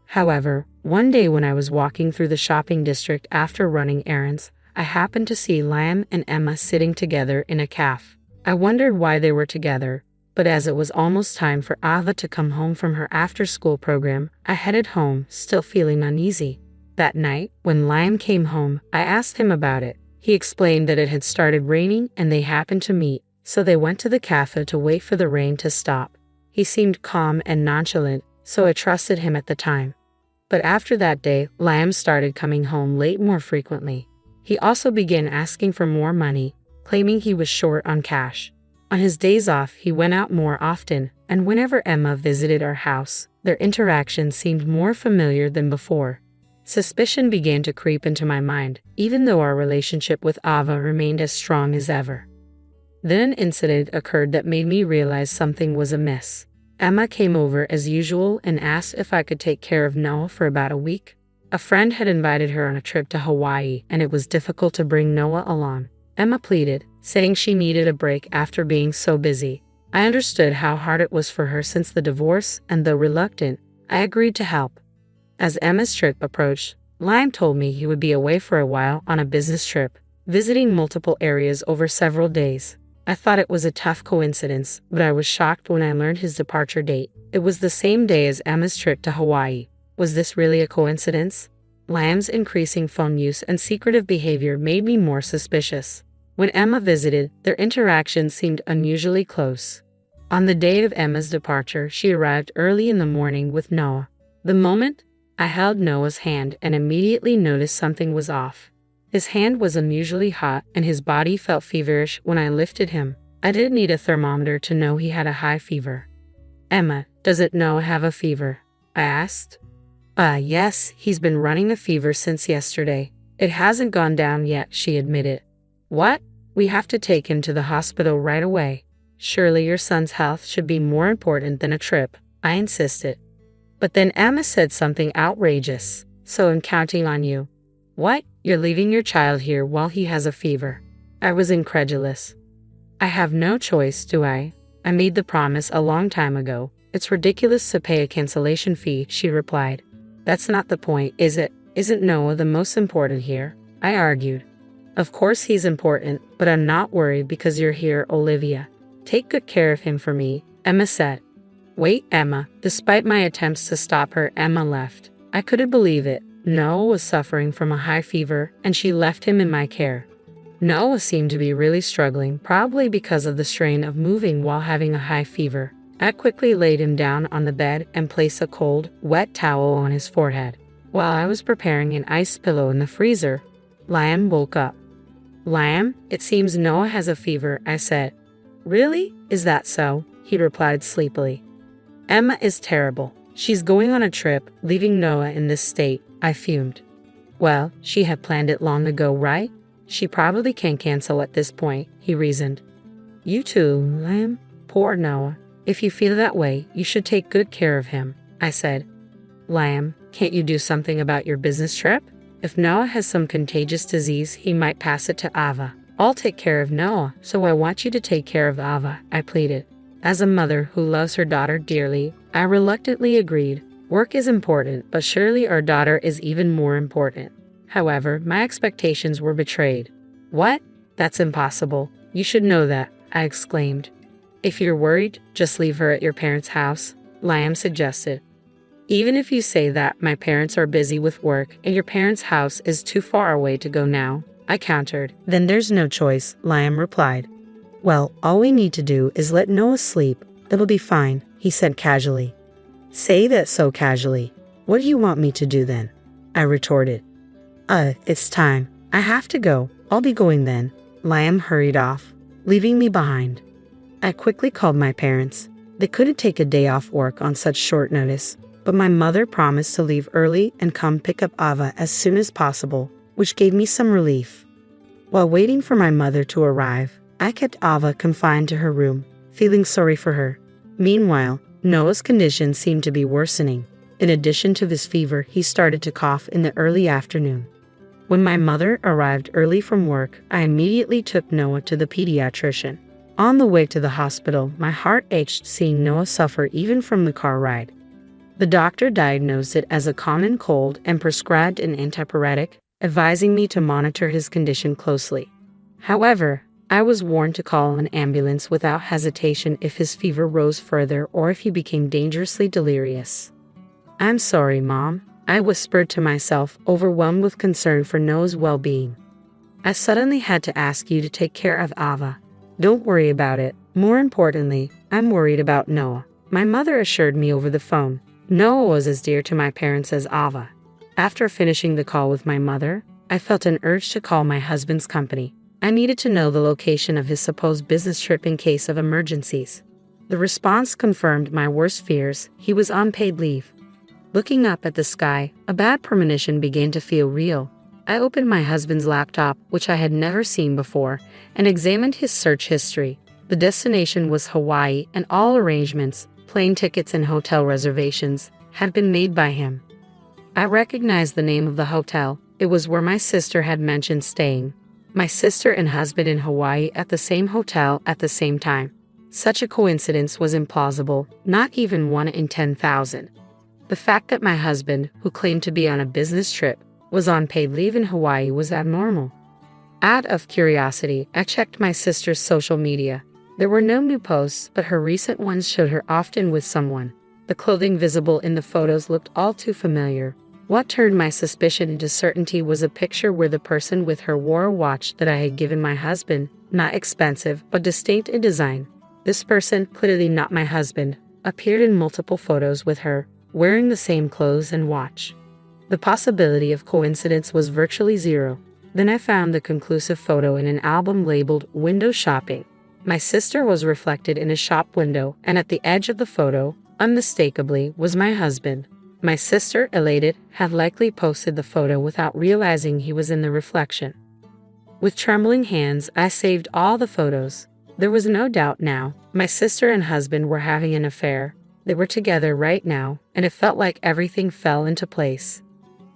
However, one day when I was walking through the shopping district after running errands, I happened to see Liam and Emma sitting together in a cafe. I wondered why they were together, but as it was almost time for Ava to come home from her after-school program, I headed home, still feeling uneasy. That night, when Liam came home, I asked him about it. He explained that it had started raining and they happened to meet, so they went to the cafe to wait for the rain to stop. He seemed calm and nonchalant, so I trusted him at the time. But after that day, Liam started coming home late more frequently. He also began asking for more money, claiming he was short on cash. On his days off, he went out more often, and whenever Emma visited our house, their interaction seemed more familiar than before. Suspicion began to creep into my mind, even though our relationship with Ava remained as strong as ever. Then an incident occurred that made me realize something was amiss. Emma came over as usual and asked if I could take care of Noah for about a week. A friend had invited her on a trip to Hawaii, and it was difficult to bring Noah along. Emma pleaded, saying she needed a break after being so busy. I understood how hard it was for her since the divorce, and though reluctant, I agreed to help. As Emma's trip approached, Liam told me he would be away for a while on a business trip, visiting multiple areas over several days. I thought it was a tough coincidence, but I was shocked when I learned his departure date. It was the same day as Emma's trip to Hawaii. Was this really a coincidence? Liam's increasing phone use and secretive behavior made me more suspicious. When Emma visited, their interaction seemed unusually close. On the day of Emma's departure, she arrived early in the morning with Noah. The moment I held Noah's hand and immediately noticed something was off. His hand was unusually hot and his body felt feverish when I lifted him. I didn't need a thermometer to know he had a high fever. "Emma, doesn't Noah have a fever?" I asked. Yes, he's been running a fever since yesterday. It hasn't gone down yet," she admitted. "What? We have to take him to the hospital right away. Surely your son's health should be more important than a trip," I insisted. But then Emma said something outrageous. "So I'm counting on you." "What? You're leaving your child here while he has a fever?" I was incredulous. "I have no choice, do I? I made the promise a long time ago. It's ridiculous to pay a cancellation fee," she replied. "That's not the point, is it? Isn't Noah the most important here?" I argued. "Of course he's important, but I'm not worried because you're here, Olivia. Take good care of him for me," Emma said. "Wait, Emma." Despite my attempts to stop her, Emma left. I couldn't believe it. Noah was suffering from a high fever, and she left him in my care. Noah seemed to be really struggling, probably because of the strain of moving while having a high fever. I quickly laid him down on the bed and placed a cold, wet towel on his forehead. While I was preparing an ice pillow in the freezer, Liam woke up. "Liam, it seems Noah has a fever," I said. "Really? Is that so?" he replied sleepily. "Emma is terrible. She's going on a trip, leaving Noah in this state," I fumed. "Well, she had planned it long ago, right? She probably can't cancel at this point," he reasoned. "You too, Liam. Poor Noah. If you feel that way, you should take good care of him," I said. "Liam, can't you do something about your business trip? If Noah has some contagious disease, he might pass it to Ava. I'll take care of Noah, so I want you to take care of Ava," I pleaded. As a mother who loves her daughter dearly, I reluctantly agreed. Work is important, but surely our daughter is even more important. However, my expectations were betrayed. "What? That's impossible. You should know that," I exclaimed. "If you're worried, just leave her at your parents' house," Liam suggested. "Even if you say that, my parents are busy with work and your parents' house is too far away to go now," I countered. "Then there's no choice," Liam replied. "Well, all we need to do is let Noah sleep. It'll be fine," he said casually. "Say that so casually. What do you want me to do then?" I retorted. It's time. I have to go. I'll be going then." Liam hurried off, leaving me behind. I quickly called my parents. They couldn't take a day off work on such short notice, but my mother promised to leave early and come pick up Ava as soon as possible, which gave me some relief. While waiting for my mother to arrive, I kept Ava confined to her room, feeling sorry for her. Meanwhile, Noah's condition seemed to be worsening. In addition to this fever, he started to cough in the early afternoon. When my mother arrived early from work, I immediately took Noah to the pediatrician. On the way to the hospital, my heart ached seeing Noah suffer even from the car ride. The doctor diagnosed it as a common cold and prescribed an antipyretic, advising me to monitor his condition closely. However, I was warned to call an ambulance without hesitation if his fever rose further or if he became dangerously delirious. "I'm sorry, Mom," I whispered to myself, overwhelmed with concern for Noah's well-being. "I suddenly had to ask you to take care of Ava. Don't worry about it. More importantly, I'm worried about Noah," my mother assured me over the phone. Noah was as dear to my parents as Ava. After finishing the call with my mother, I felt an urge to call my husband's company. I needed to know the location of his supposed business trip in case of emergencies. The response confirmed my worst fears. He was on paid leave. Looking up at the sky, a bad premonition began to feel real. I opened my husband's laptop, which I had never seen before, and examined his search history. The destination was Hawaii, and all arrangements, plane tickets and hotel reservations had been made by him. I recognized the name of the hotel. It was where my sister had mentioned staying. My sister and husband in Hawaii at the same hotel at the same time. Such a coincidence was implausible, not even 1 in 10,000. The fact that my husband, who claimed to be on a business trip, was on paid leave in Hawaii was abnormal. Out of curiosity, I checked my sister's social media. There were no new posts, but her recent ones showed her often with someone. The clothing visible in the photos looked all too familiar. What turned my suspicion into certainty was a picture where the person with her wore a watch that I had given my husband, not expensive, but distinct in design. This person, clearly not my husband, appeared in multiple photos with her, wearing the same clothes and watch. The possibility of coincidence was virtually zero. Then I found the conclusive photo in an album labeled Window Shopping. My sister was reflected in a shop window, and at the edge of the photo, unmistakably, was my husband. My sister, elated, had likely posted the photo without realizing he was in the reflection. With trembling hands, I saved all the photos. There was no doubt now. My sister and husband were having an affair. They were together right now, and it felt like everything fell into place.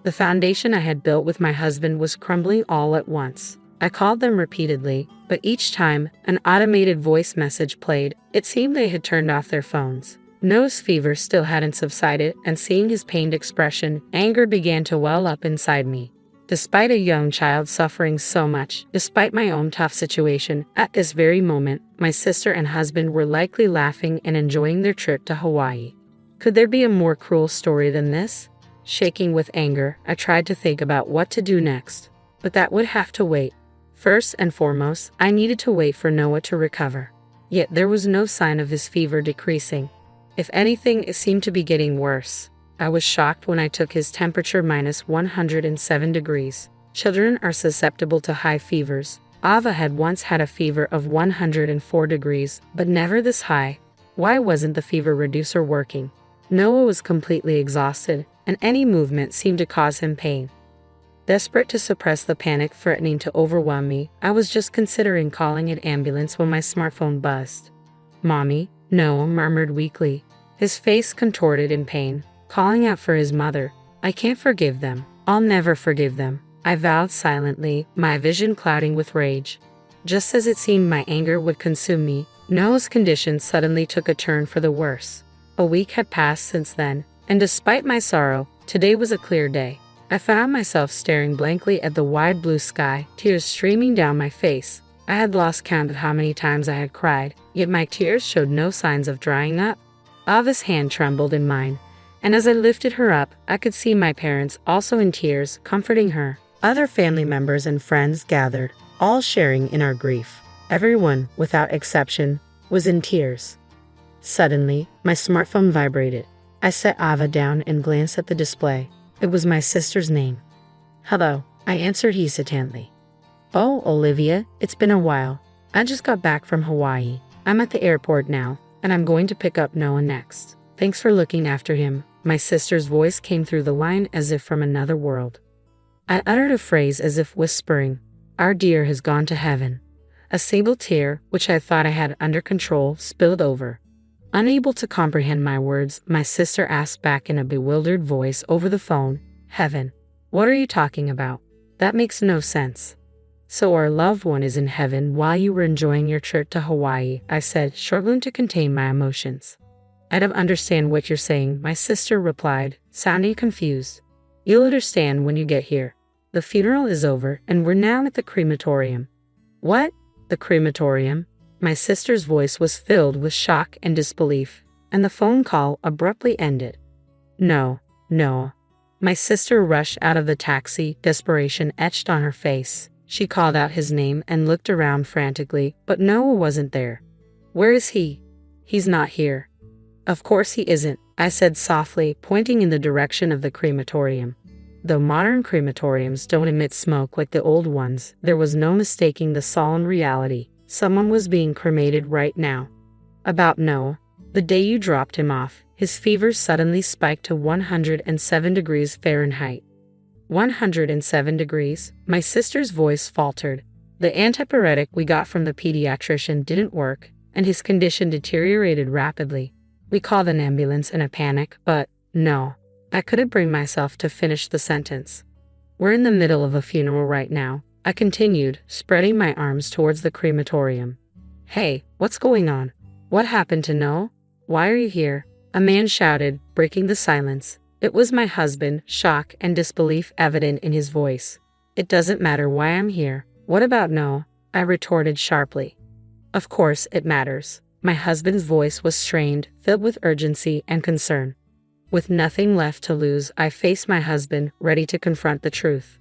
The foundation I had built with my husband was crumbling all at once. I called them repeatedly, but each time an automated voice message played, it seemed they had turned off their phones. Noah's fever still hadn't subsided, and seeing his pained expression, anger began to well up inside me. Despite a young child suffering so much, despite my own tough situation, at this very moment, my sister and husband were likely laughing and enjoying their trip to Hawaii. Could there be a more cruel story than this? Shaking with anger, I tried to think about what to do next, but that would have to wait. First and foremost, I needed to wait for Noah to recover. Yet there was no sign of his fever decreasing. If anything, it seemed to be getting worse. I was shocked when I took his temperature minus 107 degrees. Children are susceptible to high fevers. Ava had once had a fever of 104 degrees, but never this high. Why wasn't the fever reducer working? Noah was completely exhausted, and any movement seemed to cause him pain. Desperate to suppress the panic threatening to overwhelm me, I was just considering calling an ambulance when my smartphone buzzed. "Mommy," Noah murmured weakly, his face contorted in pain, calling out for his mother. "I can't forgive them. I'll never forgive them," I vowed silently, my vision clouding with rage. Just as it seemed my anger would consume me, Noah's condition suddenly took a turn for the worse. A week had passed since then, and despite my sorrow, today was a clear day. I found myself staring blankly at the wide blue sky, tears streaming down my face. I had lost count of how many times I had cried, yet my tears showed no signs of drying up. Ava's hand trembled in mine, and as I lifted her up, I could see my parents also in tears, comforting her. Other family members and friends gathered, all sharing in our grief. Everyone, without exception, was in tears. Suddenly, my smartphone vibrated. I set Ava down and glanced at the display. It was my sister's name. "Hello," I answered hesitantly. "Oh, Olivia, it's been a while. I just got back from Hawaii. I'm at the airport now, and I'm going to pick up Noah next. Thanks for looking after him." My sister's voice came through the line as if from another world. I uttered a phrase as if whispering, "Our dear has gone to heaven." A single tear, which I thought I had under control, spilled over. Unable to comprehend my words, my sister asked back in a bewildered voice over the phone, "Heaven? What are you talking about? That makes no sense." "So our loved one is in heaven while you were enjoying your trip to Hawaii," I said, struggling to contain my emotions. "I don't understand what you're saying," my sister replied, sounding confused. "You'll understand when you get here. The funeral is over, and we're now at the crematorium." "What? The crematorium?" My sister's voice was filled with shock and disbelief, and the phone call abruptly ended. "No, no." My sister rushed out of the taxi, desperation etched on her face. She called out his name and looked around frantically, but Noah wasn't there. "Where is he?" "He's not here." "Of course he isn't," I said softly, pointing in the direction of the crematorium. Though modern crematoriums don't emit smoke like the old ones, there was no mistaking the solemn reality. Someone was being cremated right now. "About Noah. The day you dropped him off, his fever suddenly spiked to 107 degrees Fahrenheit. 107 degrees? My sister's voice faltered. The antipyretic we got from the pediatrician didn't work, and his condition deteriorated rapidly. We called an ambulance in a panic, but no. I couldn't bring myself to finish the sentence. We're in the middle of a funeral right now, I continued, spreading my arms towards the crematorium. Hey, what's going on? What happened to Noah? Why are you here? A man shouted, breaking the silence. It was my husband, shock and disbelief evident in his voice. It doesn't matter why I'm here. What about Noah? I retorted sharply. Of course it matters. My husband's voice was strained, filled with urgency and concern. With nothing left to lose, I faced my husband, ready to confront the truth.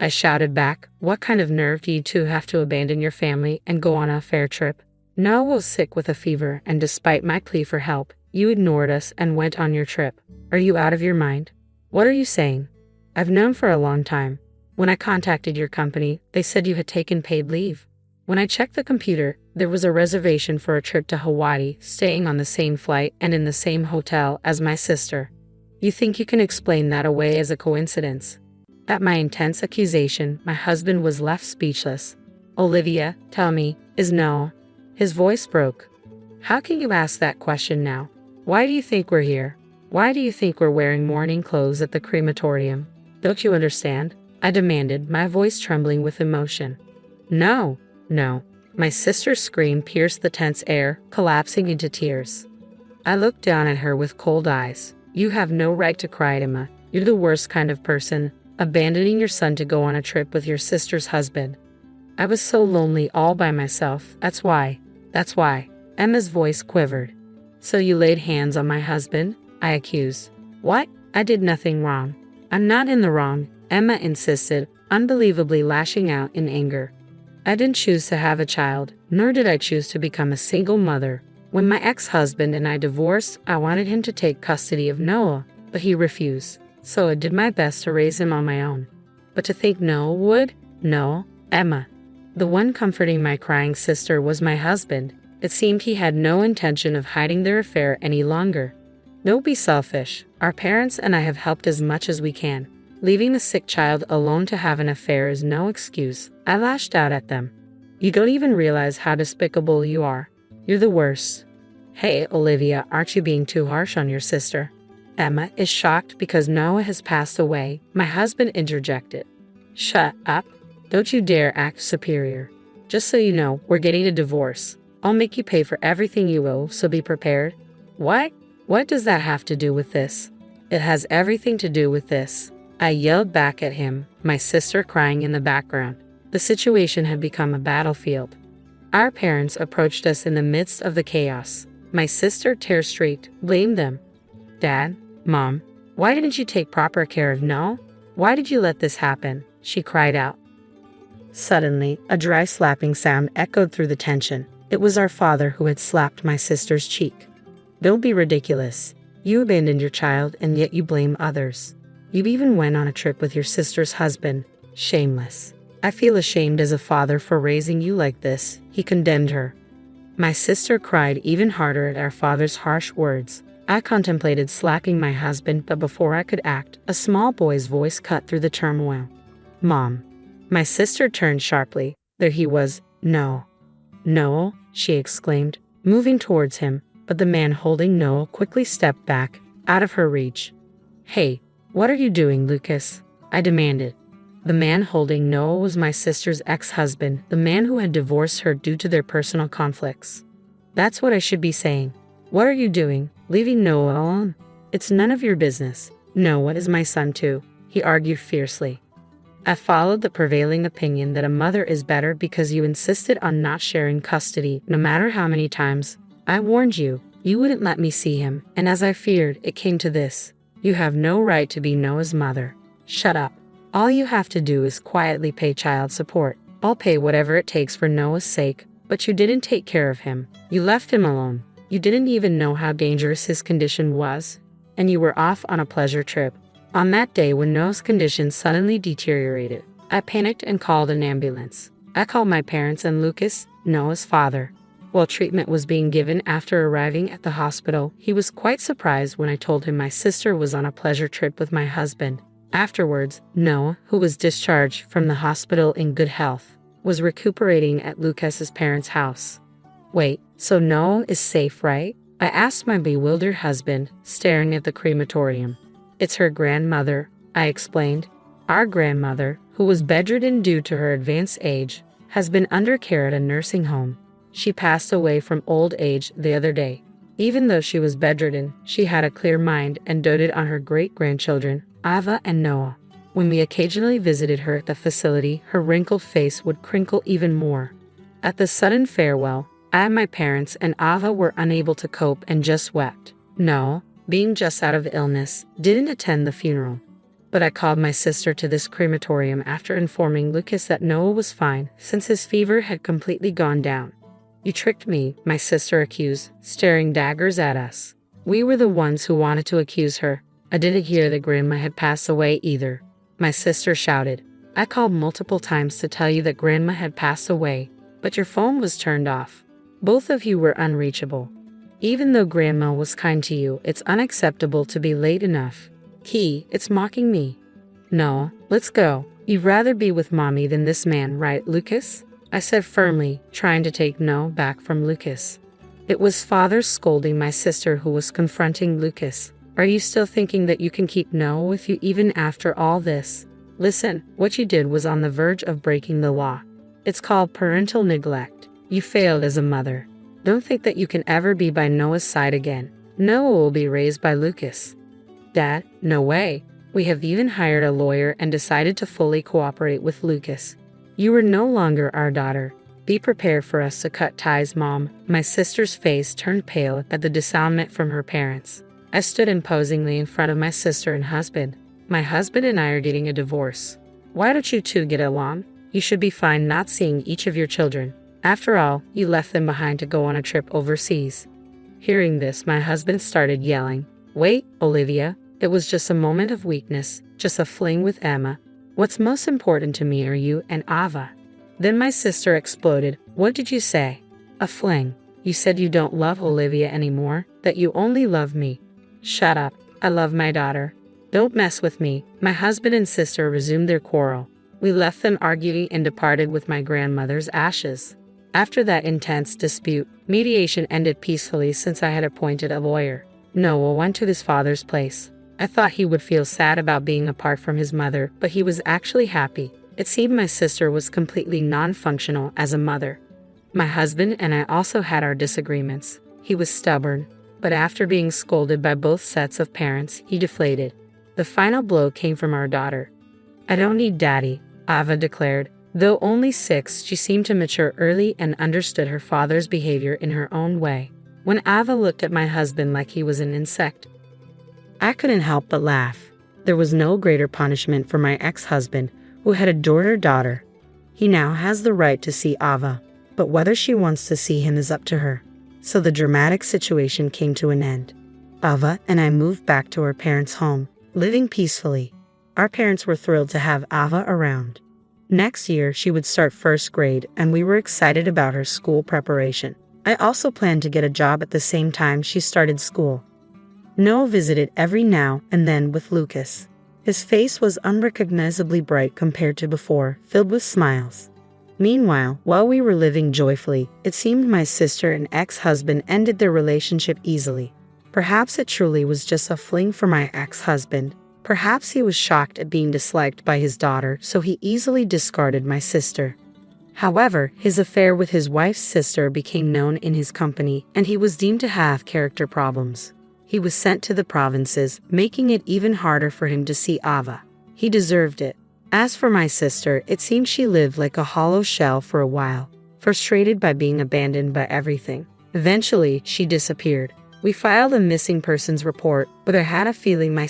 I shouted back, what kind of nerve do you two have to abandon your family and go on a fair trip? Noah was sick with a fever, and despite my plea for help, you ignored us and went on your trip. Are you out of your mind? What are you saying? I've known for a long time. When I contacted your company, they said you had taken paid leave. When I checked the computer, there was a reservation for a trip to Hawaii, staying on the same flight and in the same hotel as my sister. You think you can explain that away as a coincidence? At my intense accusation, my husband was left speechless. Olivia, tell me, is Noah? His voice broke. How can you ask that question now? Why do you think we're here? Why do you think we're wearing mourning clothes at the crematorium? Don't you understand? I demanded, my voice trembling with emotion. No. My sister's scream pierced the tense air, collapsing into tears. I looked down at her with cold eyes. You have no right to cry, Emma. You're the worst kind of person, abandoning your son to go on a trip with your sister's husband. I was so lonely all by myself. That's why. Emma's voice quivered. So you laid hands on my husband? I accused. What? I did nothing wrong. I'm not in the wrong, Emma insisted, unbelievably lashing out in anger. I didn't choose to have a child, nor did I choose to become a single mother. When my ex-husband and I divorced, I wanted him to take custody of Noah, but he refused, so I did my best to raise him on my own. But to think Noah would? No, Emma. The one comforting my crying sister was my husband. It seemed he had no intention of hiding their affair any longer. Don't be selfish. Our parents and I have helped as much as we can. Leaving the sick child alone to have an affair is no excuse. I lashed out at them. You don't even realize how despicable you are. You're the worst. Hey, Olivia, aren't you being too harsh on your sister? Emma is shocked because Noah has passed away, my husband interjected. Shut up. Don't you dare act superior. Just so you know, we're getting a divorce. I'll make you pay for everything you owe, so be prepared. What? What does that have to do with this? It has everything to do with this. I yelled back at him, my sister crying in the background. The situation had become a battlefield. Our parents approached us in the midst of the chaos. My sister, tear-streaked, blamed them. Dad, Mom, why didn't you take proper care of Noah? Why did you let this happen? She cried out. Suddenly, a dry slapping sound echoed through the tension. It was our father who had slapped my sister's cheek. Don't be ridiculous. You abandoned your child and yet you blame others. You even went on a trip with your sister's husband. Shameless. I feel ashamed as a father for raising you like this, he condemned her. My sister cried even harder at our father's harsh words. I contemplated slapping my husband, but before I could act, a small boy's voice cut through the turmoil. Mom. My sister turned sharply. There he was. No. Noah, she exclaimed, moving towards him, but the man holding Noah quickly stepped back, out of her reach. Hey, what are you doing, Lucas? I demanded. The man holding Noah was my sister's ex-husband, the man who had divorced her due to their personal conflicts. That's what I should be saying. What are you doing, leaving Noah alone? It's none of your business. Noah is my son too, he argued fiercely. I followed the prevailing opinion that a mother is better because you insisted on not sharing custody, no matter how many times. I warned you, you wouldn't let me see him, and as I feared, it came to this. You have no right to be Noah's mother. Shut up. All you have to do is quietly pay child support. I'll pay whatever it takes for Noah's sake, but you didn't take care of him. You left him alone. You didn't even know how dangerous his condition was, and you were off on a pleasure trip. On that day when Noah's condition suddenly deteriorated, I panicked and called an ambulance. I called my parents and Lucas, Noah's father. While treatment was being given after arriving at the hospital, he was quite surprised when I told him my sister was on a pleasure trip with my husband. Afterwards, Noah, who was discharged from the hospital in good health, was recuperating at Lucas's parents' house. Wait, so Noah is safe, right? I asked my bewildered husband, staring at the crematorium. It's her grandmother, I explained. Our grandmother, who was bedridden due to her advanced age, has been under care at a nursing home. She passed away from old age the other day. Even though she was bedridden, she had a clear mind and doted on her great-grandchildren, Ava and Noah. When we occasionally visited her at the facility, her wrinkled face would crinkle even more. At the sudden farewell, I and my parents and Ava were unable to cope and just wept. Noah, being just out of illness, didn't attend the funeral. But I called my sister to this crematorium after informing Lucas that Noah was fine since his fever had completely gone down. You tricked me, my sister accused, staring daggers at us. We were the ones who wanted to accuse her. I didn't hear that Grandma had passed away either, my sister shouted. I called multiple times to tell you that Grandma had passed away, but your phone was turned off. Both of you were unreachable. Even though Grandma was kind to you, it's unacceptable to be late enough. Key, it's mocking me. No, let's go. You'd rather be with Mommy than this man, right, Lucas? I said firmly, trying to take no back from Lucas. It was father scolding my sister who was confronting Lucas. Are you still thinking that you can keep no with you even after all this? Listen, what you did was on the verge of breaking the law. It's called parental neglect. You failed as a mother. Don't think that you can ever be by Noah's side again. Noah will be raised by Lucas. Dad, no way. We have even hired a lawyer and decided to fully cooperate with Lucas. You are no longer our daughter. Be prepared for us to cut ties, Mom. My sister's face turned pale at the disavowal from her parents. I stood imposingly in front of my sister and husband. My husband and I are getting a divorce. Why don't you two get along? You should be fine not seeing each of your children. After all, you left them behind to go on a trip overseas. Hearing this, my husband started yelling. Wait, Olivia. It was just a moment of weakness, just a fling with Emma. What's most important to me are you and Ava. Then my sister exploded. What did you say? A fling. You said you don't love Olivia anymore, that you only love me. Shut up. I love my daughter. Don't mess with me. My husband and sister resumed their quarrel. We left them arguing and departed with my grandmother's ashes. After that intense dispute, mediation ended peacefully since I had appointed a lawyer. Noah went to his father's place. I thought he would feel sad about being apart from his mother, but he was actually happy. It seemed my sister was completely non-functional as a mother. My husband and I also had our disagreements. He was stubborn, but after being scolded by both sets of parents, he deflated. The final blow came from our daughter. I don't need daddy, Ava declared. Though only 6, she seemed to mature early and understood her father's behavior in her own way. When Ava looked at my husband like he was an insect, I couldn't help but laugh. There was no greater punishment for my ex-husband, who had adored her daughter. He now has the right to see Ava, but whether she wants to see him is up to her. So the dramatic situation came to an end. Ava and I moved back to our parents' home, living peacefully. Our parents were thrilled to have Ava around. Next year, she would start 1st grade, and we were excited about her school preparation. I also planned to get a job at the same time she started school. Noah visited every now and then with Lucas. His face was unrecognizably bright compared to before, filled with smiles. Meanwhile, while we were living joyfully, it seemed my sister and ex-husband ended their relationship easily. Perhaps it truly was just a fling for my ex-husband. Perhaps he was shocked at being disliked by his daughter, so he easily discarded my sister. However, his affair with his wife's sister became known in his company, and he was deemed to have character problems. He was sent to the provinces, making it even harder for him to see Ava. He deserved it. As for my sister, it seemed she lived like a hollow shell for a while, frustrated by being abandoned by everything. Eventually, she disappeared. We filed a missing persons report, but I had a feeling my